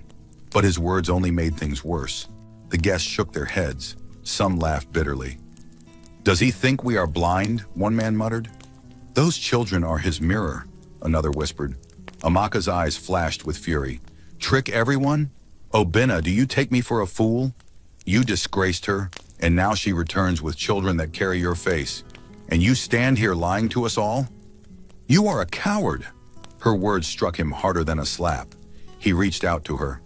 But his words only made things worse. The guests shook their heads. Some laughed bitterly. Does he think we are blind? One man muttered. Those children are his mirror, another whispered. Amaka's eyes flashed with fury. Trick everyone? Obinna, do you take me for a fool? You disgraced her, and now she returns with children that carry your face. And you stand here lying to us all? You are a coward. Her words struck him harder than a slap. He reached out to her.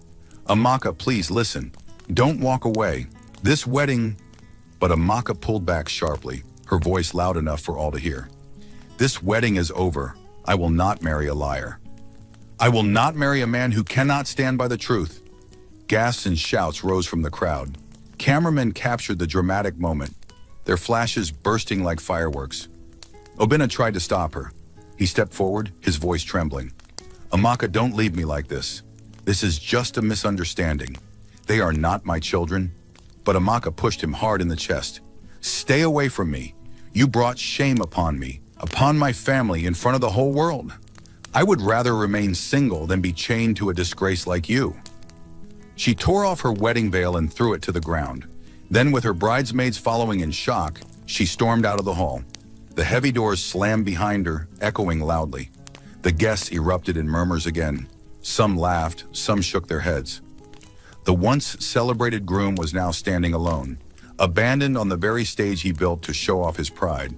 Amaka, please listen. Don't walk away. This wedding... But Amaka pulled back sharply, her voice loud enough for all to hear. This wedding is over. I will not marry a liar. I will not marry a man who cannot stand by the truth. Gasps and shouts rose from the crowd. Cameramen captured the dramatic moment, their flashes bursting like fireworks. Obinna tried to stop her. He stepped forward, his voice trembling. "Amaka, don't leave me like this. This is just a misunderstanding. They are not my children." But Amaka pushed him hard in the chest. "Stay away from me. You brought shame upon me, upon my family, in front of the whole world. I would rather remain single than be chained to a disgrace like you." She tore off her wedding veil and threw it to the ground. Then, with her bridesmaids following in shock, she stormed out of the hall. The heavy doors slammed behind her, echoing loudly. The guests erupted in murmurs again. Some laughed, some shook their heads. The once celebrated groom was now standing alone, abandoned on the very stage he built to show off his pride.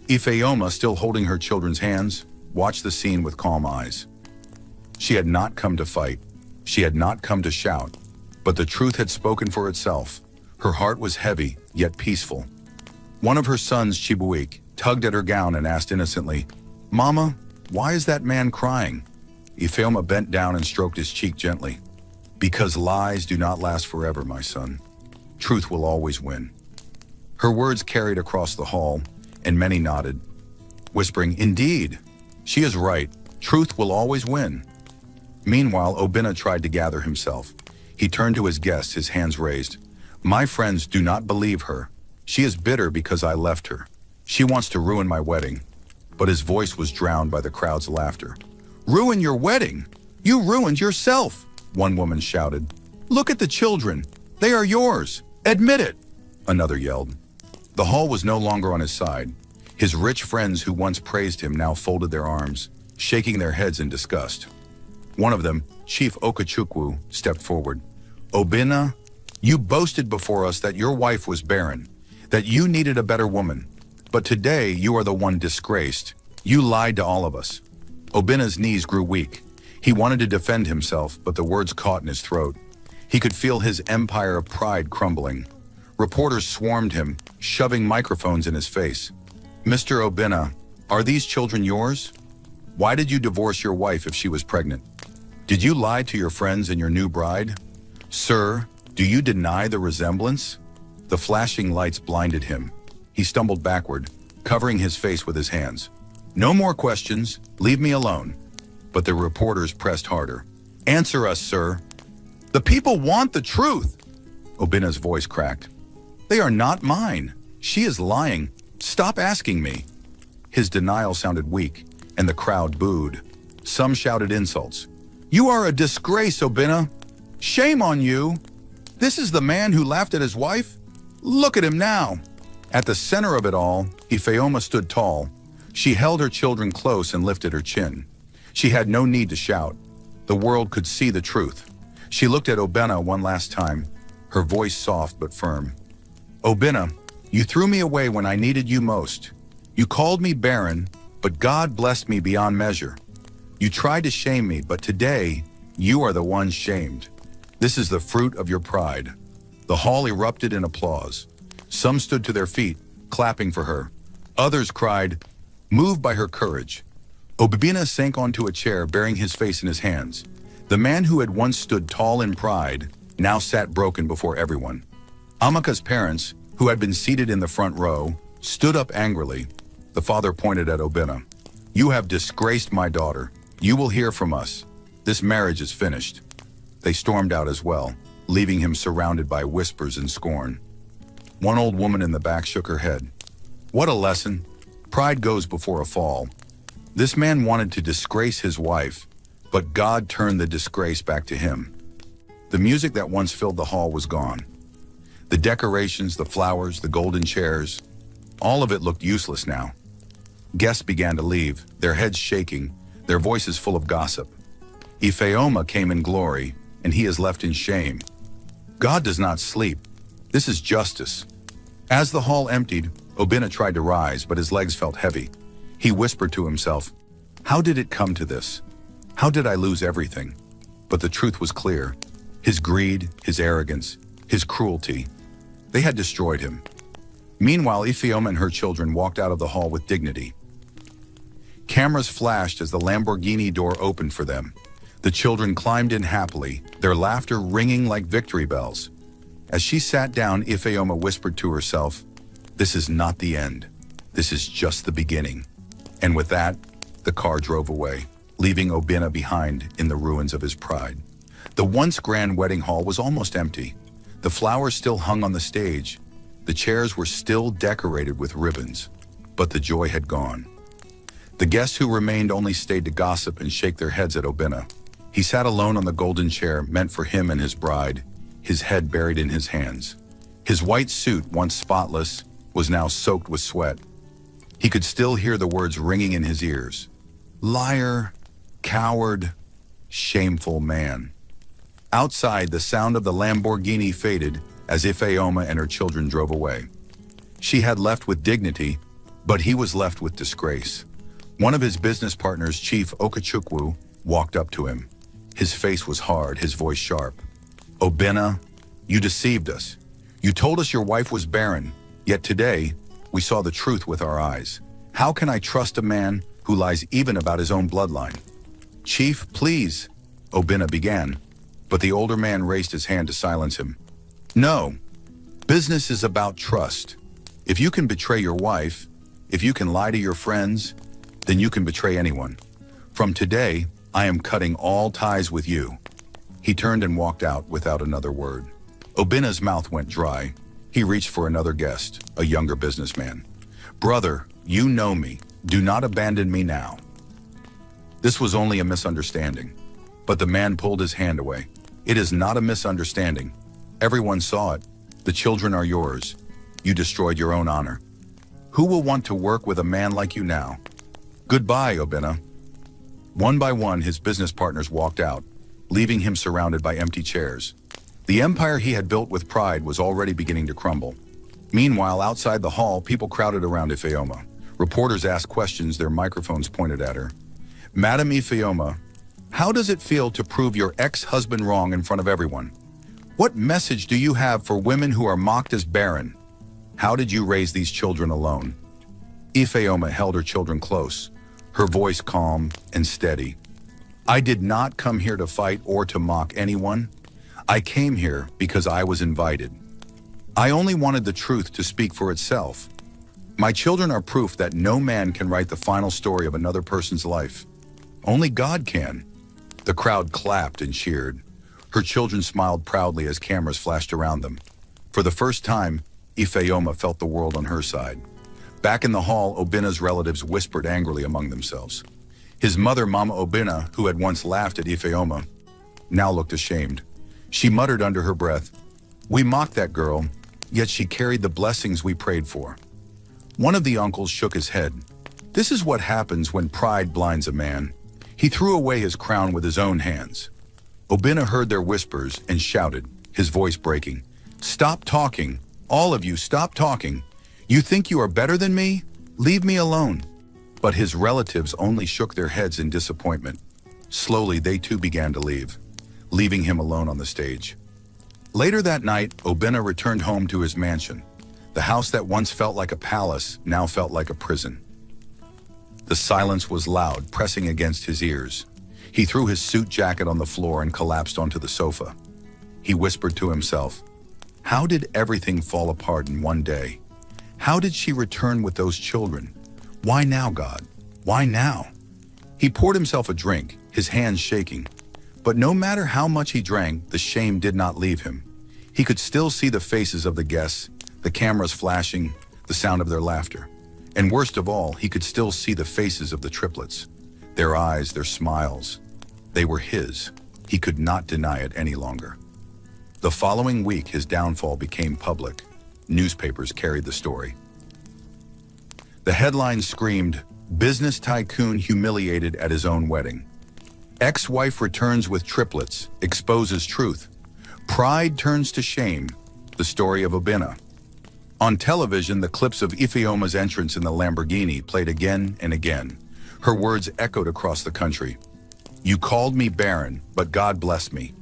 Ifeoma, still holding her children's hands, watched the scene with calm eyes. She had not come to fight. She had not come to shout. But the truth had spoken for itself. Her heart was heavy, yet peaceful. One of her sons, Chibuik, tugged at her gown and asked innocently, "Mama, why is that man crying?" Ifeoma bent down and stroked his cheek gently. "Because lies do not last forever, my son. Truth will always win." Her words carried across the hall, and many nodded, whispering, "Indeed, she is right. Truth will always win." Meanwhile, Obinna tried to gather himself. He turned to his guests, his hands raised. "My friends do not believe her. She is bitter because I left her. She wants to ruin my wedding." But his voice was drowned by the crowd's laughter. "Ruin your wedding? You ruined yourself," one woman shouted. "Look at the children. They are yours. Admit it," another yelled. The hall was no longer on his side. His rich friends who once praised him now folded their arms, shaking their heads in disgust. One of them, Chief Okachukwu, stepped forward. "Obinna, you boasted before us that your wife was barren, that you needed a better woman. But today you are the one disgraced. You lied to all of us." Obinna's knees grew weak. He wanted to defend himself, but the words caught in his throat. He could feel his empire of pride crumbling. Reporters swarmed him, shoving microphones in his face. "Mr. Obinna, are these children yours? Why did you divorce your wife if she was pregnant? Did you lie to your friends and your new bride? Sir, do you deny the resemblance?" The flashing lights blinded him. He stumbled backward, covering his face with his hands. "No more questions. Leave me alone." But the reporters pressed harder. "Answer us, sir. The people want the truth." Obinna's voice cracked. "They are not mine. She is lying. Stop asking me." His denial sounded weak, and the crowd booed. Some shouted insults. "You are a disgrace, Obinna. Shame on you. This is the man who laughed at his wife? Look at him now." At the center of it all, Ifeoma stood tall. She held her children close and lifted her chin. She had no need to shout. The world could see the truth. She looked at Obinna one last time, her voice soft but firm. "Obinna, you threw me away when I needed you most. You called me barren, but God blessed me beyond measure. You tried to shame me, but today, you are the one shamed. This is the fruit of your pride." The hall erupted in applause. Some stood to their feet, clapping for her. Others cried, moved by her courage. Obinna sank onto a chair, bearing his face in his hands. The man who had once stood tall in pride now sat broken before everyone. Amaka's parents, who had been seated in the front row, stood up angrily. The father pointed at Obinna. "You have disgraced my daughter. You will hear from us. This marriage is finished." They stormed out as well, leaving him surrounded by whispers and scorn. One old woman in the back shook her head. "What a lesson. Pride goes before a fall. This man wanted to disgrace his wife, but God turned the disgrace back to him." The music that once filled the hall was gone. The decorations, the flowers, the golden chairs, all of it looked useless now. Guests began to leave, their heads shaking, their voices full of gossip. Ifeoma came in glory, and he is left in shame. God does not sleep. This is justice. As the hall emptied, Obinna tried to rise, but his legs felt heavy. He whispered to himself, "How did it come to this? How did I lose everything?" But the truth was clear. His greed, his arrogance, his cruelty, they had destroyed him. Meanwhile, Ifeoma and her children walked out of the hall with dignity. Cameras flashed as the Lamborghini door opened for them. The children climbed in happily, their laughter ringing like victory bells. As she sat down, Ifeoma whispered to herself, "This is not the end. This is just the beginning." And with that, the car drove away, leaving Obinna behind in the ruins of his pride. The once grand wedding hall was almost empty. The flowers still hung on the stage. The chairs were still decorated with ribbons, but the joy had gone. The guests who remained only stayed to gossip and shake their heads at Obinna. He sat alone on the golden chair meant for him and his bride, his head buried in his hands. His white suit, once spotless, was now soaked with sweat. He could still hear the words ringing in his ears. Liar, coward, shameful man. Outside, the sound of the Lamborghini faded as Ifeoma and her children drove away. She had left with dignity, but he was left with disgrace. One of his business partners, Chief Okachukwu, walked up to him. His face was hard, his voice sharp. "Obinna, you deceived us. You told us your wife was barren, yet today we saw the truth with our eyes. How can I trust a man who lies even about his own bloodline?" "Chief, please," Obinna began, but the older man raised his hand to silence him. "No, business is about trust. If you can betray your wife, if you can lie to your friends, then you can betray anyone. From today, I am cutting all ties with you." He turned and walked out without another word. Obinna's mouth went dry. He reached for another guest, a younger businessman. "Brother, you know me. Do not abandon me now." This was only a misunderstanding, but the man pulled his hand away. "It is not a misunderstanding. Everyone saw it. The children are yours. You destroyed your own honor. Who will want to work with a man like you now? Goodbye, Obinna." One by one, his business partners walked out, leaving him surrounded by empty chairs. The empire he had built with pride was already beginning to crumble. Meanwhile, outside the hall, people crowded around Ifeoma. Reporters asked questions, their microphones pointed at her. "Madam Ifeoma, how does it feel to prove your ex-husband wrong in front of everyone? What message do you have for women who are mocked as barren? How did you raise these children alone?" Ifeoma held her children close, her voice calm and steady. "I did not come here to fight or to mock anyone. I came here because I was invited. I only wanted the truth to speak for itself. My children are proof that no man can write the final story of another person's life. Only God can." The crowd clapped and cheered. Her children smiled proudly as cameras flashed around them. For the first time, Ifeoma felt the world on her side. Back in the hall, Obinna's relatives whispered angrily among themselves. His mother, Mama Obinna, who had once laughed at Ifeoma, now looked ashamed. She muttered under her breath, "We mocked that girl, yet she carried the blessings we prayed for." One of the uncles shook his head. "This is what happens when pride blinds a man." He threw away his crown with his own hands. Obinna heard their whispers and shouted, his voice breaking, "Stop talking! All of you, stop talking! You think you are better than me? Leave me alone." But his relatives only shook their heads in disappointment. Slowly, they too began to leave, leaving him alone on the stage. Later that night, Obinna returned home to his mansion. The house that once felt like a palace now felt like a prison. The silence was loud, pressing against his ears. He threw his suit jacket on the floor and collapsed onto the sofa. He whispered to himself, "How did everything fall apart in one day? How did she return with those children? Why now, God? Why now?" He poured himself a drink, his hands shaking. But no matter how much he drank, the shame did not leave him. He could still see the faces of the guests, the cameras flashing, the sound of their laughter. And worst of all, he could still see the faces of the triplets. Their eyes, their smiles. They were his. He could not deny it any longer. The following week, his downfall became public. Newspapers carried the story. The headline screamed, "Business tycoon humiliated at his own wedding. Ex-wife returns with triplets, exposes truth. Pride turns to shame, the story of Obinna." On television, the clips of Ifeoma's entrance in the Lamborghini played again and again. Her words echoed across the country. "You called me barren, but God blessed me."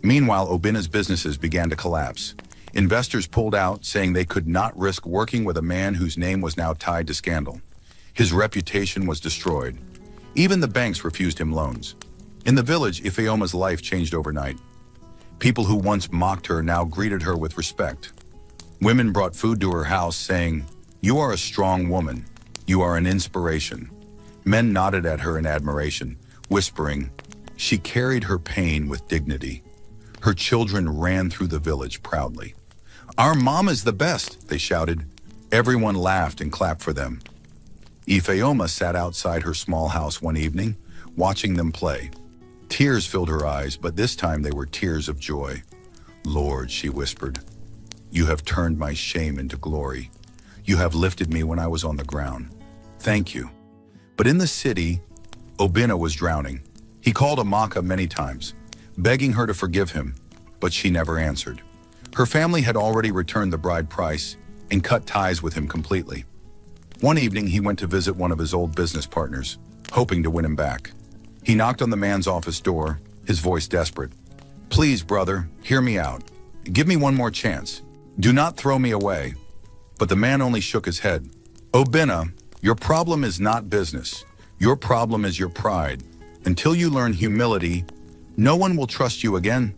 Meanwhile, Obinna's businesses began to collapse. Investors pulled out, saying they could not risk working with a man whose name was now tied to scandal. His reputation was destroyed. Even the banks refused him loans. In the village, Ifeoma's life changed overnight. People who once mocked her now greeted her with respect. Women brought food to her house saying, "You are a strong woman. You are an inspiration." Men nodded at her in admiration, whispering, "She carried her pain with dignity." Her children ran through the village proudly. "Our mom is the best," they shouted. Everyone laughed and clapped for them. Ifeoma sat outside her small house one evening, watching them play. Tears filled her eyes, but this time they were tears of joy. "Lord," she whispered, "you have turned my shame into glory. You have lifted me when I was on the ground. Thank you." But in the city, Obina was drowning. He called Amaka many times, begging her to forgive him, but she never answered. Her family had already returned the bride price and cut ties with him completely. One evening, he went to visit one of his old business partners, hoping to win him back. He knocked on the man's office door, his voice desperate. "Please, brother, hear me out. Give me one more chance. Do not throw me away." But the man only shook his head. "Obina, your problem is not business. Your problem is your pride. Until you learn humility, no one will trust you again."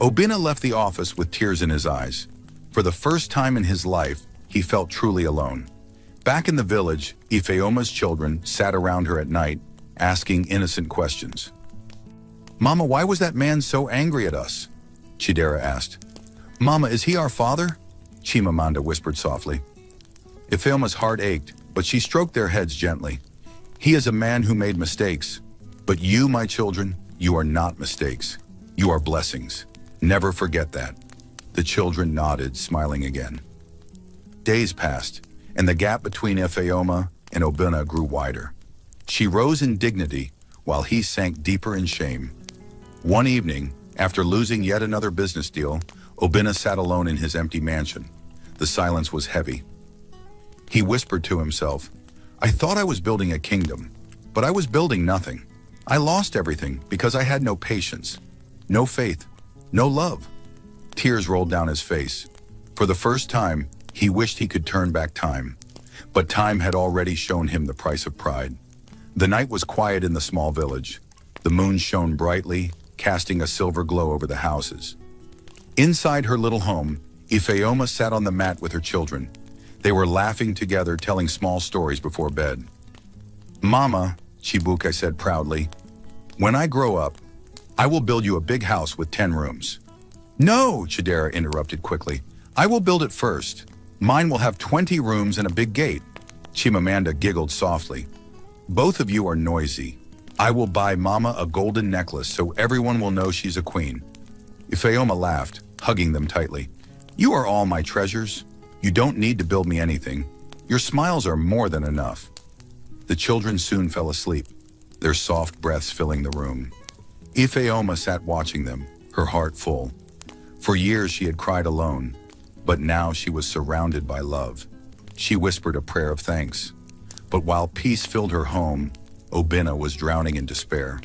Obina left the office with tears in his eyes. For the first time in his life, he felt truly alone. Back in the village, Ifeoma's children sat around her at night, asking innocent questions. "Mama, why was that man so angry at us?" Chidera asked. "Mama, is he our father?" Chimamanda whispered softly. Ifeoma's heart ached, but she stroked their heads gently. "He is a man who made mistakes. But you, my children, you are not mistakes. You are blessings. Never forget that." The children nodded, smiling again. Days passed, and the gap between Ifeoma and Obina grew wider. She rose in dignity, while he sank deeper in shame. One evening, after losing yet another business deal, Obina sat alone in his empty mansion. The silence was heavy. He whispered to himself, "I thought I was building a kingdom, but I was building nothing. I lost everything because I had no patience, no faith, no love." Tears rolled down his face. For the first time, he wished he could turn back time, but time had already shown him the price of pride. The night was quiet in the small village. The moon shone brightly, casting a silver glow over the houses. Inside her little home, Ifeoma sat on the mat with her children. They were laughing together, telling small stories before bed. "Mama," Chibuke said proudly, "when I grow up, I will build you a big house with 10 rooms. "No," Chidera interrupted quickly. "I will build it first. Mine will have 20 rooms and a big gate." Chimamanda giggled softly. "Both of you are noisy. I will buy Mama a golden necklace so everyone will know she's a queen." Ifeoma laughed, hugging them tightly. "You are all my treasures. You don't need to build me anything. Your smiles are more than enough." The children soon fell asleep, their soft breaths filling the room. Ifeoma sat watching them, her heart full. For years she had cried alone, but now she was surrounded by love. She whispered a prayer of thanks. But while peace filled her home, Obina was drowning in despair.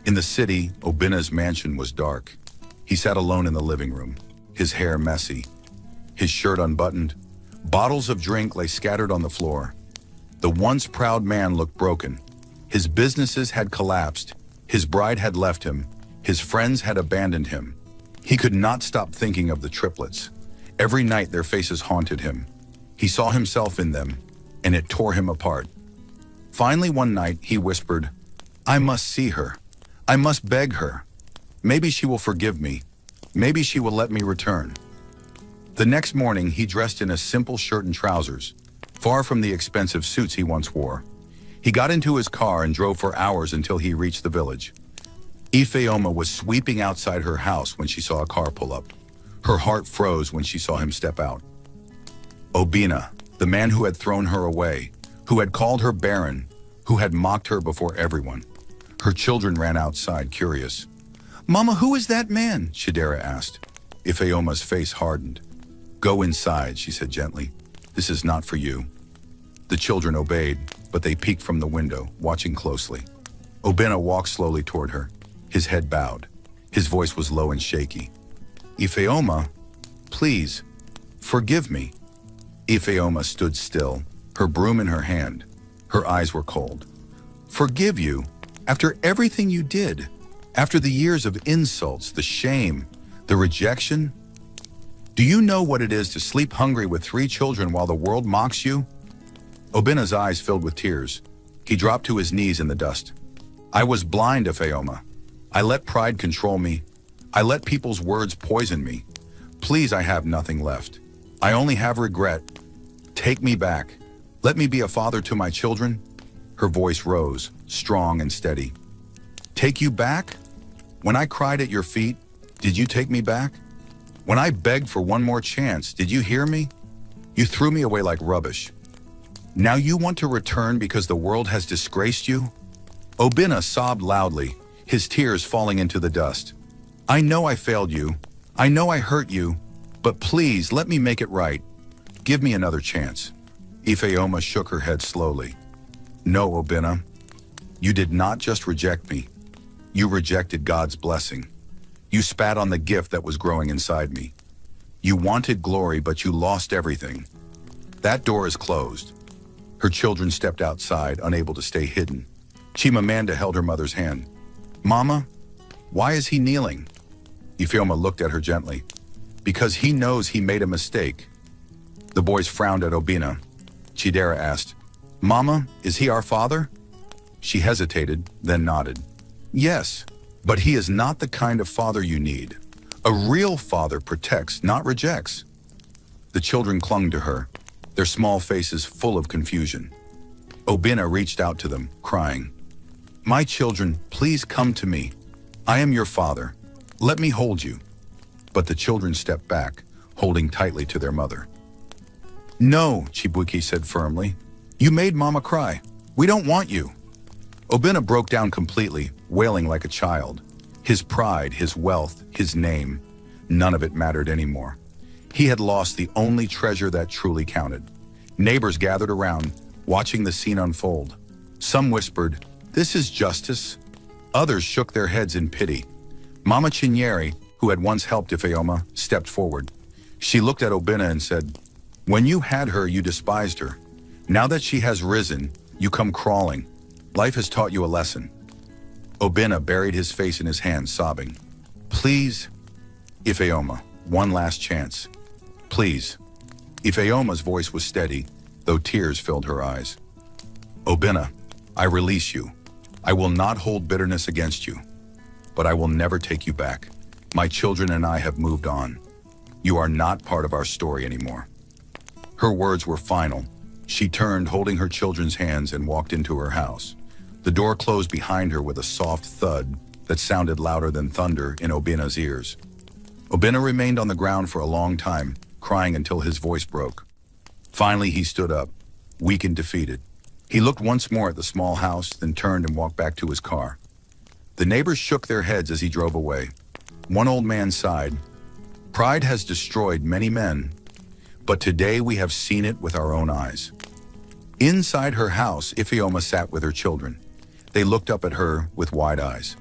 In the city, Obina's mansion was dark. He sat alone in the living room, his hair messy, his shirt unbuttoned. Bottles of drink lay scattered on the floor. The once proud man looked broken. His businesses had collapsed. His bride had left him. His friends had abandoned him. He could not stop thinking of the triplets. Every night their faces haunted him. He saw himself in them, and it tore him apart. Finally one night he whispered, "I must see her. I must beg her. Maybe she will forgive me. Maybe she will let me return." The next morning he dressed in a simple shirt and trousers, far from the expensive suits he once wore. He got into his car and drove for hours until he reached the village. Ifeoma was sweeping outside her house when she saw a car pull up. Her heart froze when she saw him step out. Obina, the man who had thrown her away, who had called her barren, who had mocked her before everyone. Her children ran outside, curious. "Mama, who is that man?" Chidera asked. Ifeoma's face hardened. "Go inside," she said gently. "This is not for you." The children obeyed, but they peeked from the window, watching closely. Obina walked slowly toward her, his head bowed. His voice was low and shaky. "Ifeoma, please, forgive me." Ifeoma stood still, her broom in her hand. Her eyes were cold. "Forgive you? After everything you did, after the years of insults, the shame, the rejection, do you know what it is to sleep hungry with 3 children while the world mocks you? Obinna's eyes filled with tears. He dropped to his knees in the dust. I was blind, Ifeoma. I let pride control me. I let people's words poison me. Please, I have nothing left. I only have regret. Take me back. Let me be a father to my children. Her voice rose, strong and steady. Take you back? When I cried at your feet, did you take me back? When I begged for one more chance, did you hear me? You threw me away like rubbish. Now you want to return because the world has disgraced you? Obinna sobbed loudly, his tears falling into the dust. I know I failed you. I know I hurt you. But please, let me make it right. Give me another chance. Ifeoma shook her head slowly. No, Obinna. You did not just reject me. You rejected God's blessing. You spat on the gift that was growing inside me. You wanted glory, but you lost everything. That door is closed. Her children stepped outside, unable to stay hidden. Chimamanda held her mother's hand. Mama, why is he kneeling? Ifeoma looked at her gently. Because he knows he made a mistake. The boys frowned at Obinna. Chidera asked, Mama, is he our father? She hesitated, then nodded. Yes, but he is not the kind of father you need. A real father protects, not rejects. The children clung to her, their small faces full of confusion. Obinna reached out to them, crying, My children, please come to me. I am your father. Let me hold you. But the children stepped back, holding tightly to their mother. No, Chibuiki said firmly. You made Mama cry. We don't want you. Obinna broke down completely, wailing like a child. His pride, his wealth, his name, none of it mattered anymore. He had lost the only treasure that truly counted. Neighbors gathered around, watching the scene unfold. Some whispered, This is justice. Others shook their heads in pity. Mama Chinyere, who had once helped Ifeoma, stepped forward. She looked at Obinna and said, When you had her, you despised her. Now that she has risen, you come crawling. Life has taught you a lesson. Obinna buried his face in his hands, sobbing. Please, Ifeoma, one last chance. Please. Ifeoma's voice was steady, though tears filled her eyes. Obinna, I release you. I will not hold bitterness against you, but I will never take you back. My children and I have moved on. You are not part of our story anymore. Her words were final. She turned, holding her children's hands, and walked into her house. The door closed behind her with a soft thud that sounded louder than thunder in Obinna's ears. Obinna remained on the ground for a long time, crying until his voice broke. Finally, he stood up, weak and defeated. He looked once more at the small house, then turned and walked back to his car. The neighbors shook their heads as he drove away. One old man sighed. Pride has destroyed many men, but today we have seen it with our own eyes. Inside her house, Ifeoma sat with her children. They looked up at her with wide eyes.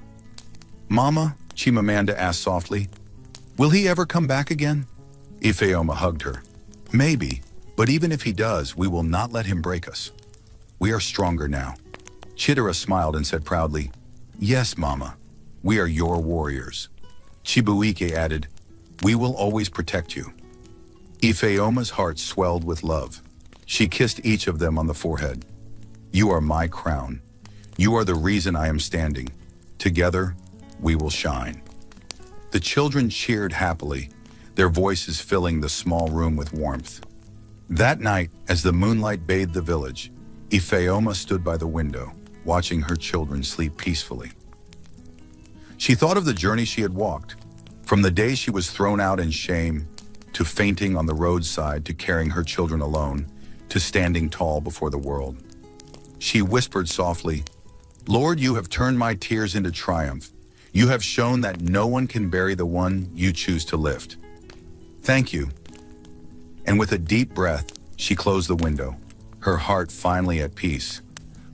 Mama, Chimamanda asked softly, will he ever come back again? Ifeoma hugged her. Maybe, but even if he does, we will not let him break us. We are stronger now. Chidera smiled and said proudly, Yes, Mama, we are your warriors. Chibuike added, We will always protect you. Ifeoma's heart swelled with love. She kissed each of them on the forehead. You are my crown. You are the reason I am standing. Together, we will shine. The children cheered happily, their voices filling the small room with warmth. That night, as the moonlight bathed the village, Ifeoma stood by the window, watching her children sleep peacefully. She thought of the journey she had walked, from the day she was thrown out in shame, to fainting on the roadside, to carrying her children alone, to standing tall before the world. She whispered softly, Lord, you have turned my tears into triumph. You have shown that no one can bury the one you choose to lift. Thank you. And with a deep breath, she closed the window, her heart finally at peace.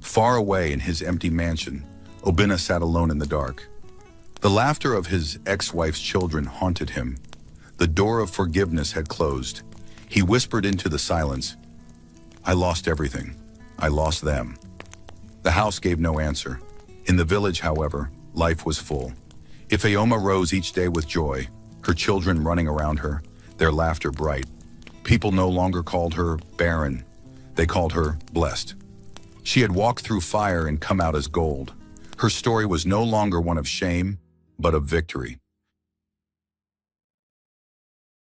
Far away in his empty mansion, Obinna sat alone in the dark. The laughter of his ex-wife's children haunted him. The door of forgiveness had closed. He whispered into the silence, I lost everything. I lost them. The house gave no answer. In the village, however, life was full. Ifeoma rose each day with joy, her children running around her, their laughter bright. People no longer called her barren, they called her blessed. She had walked through fire and come out as gold. Her story was no longer one of shame, but of victory.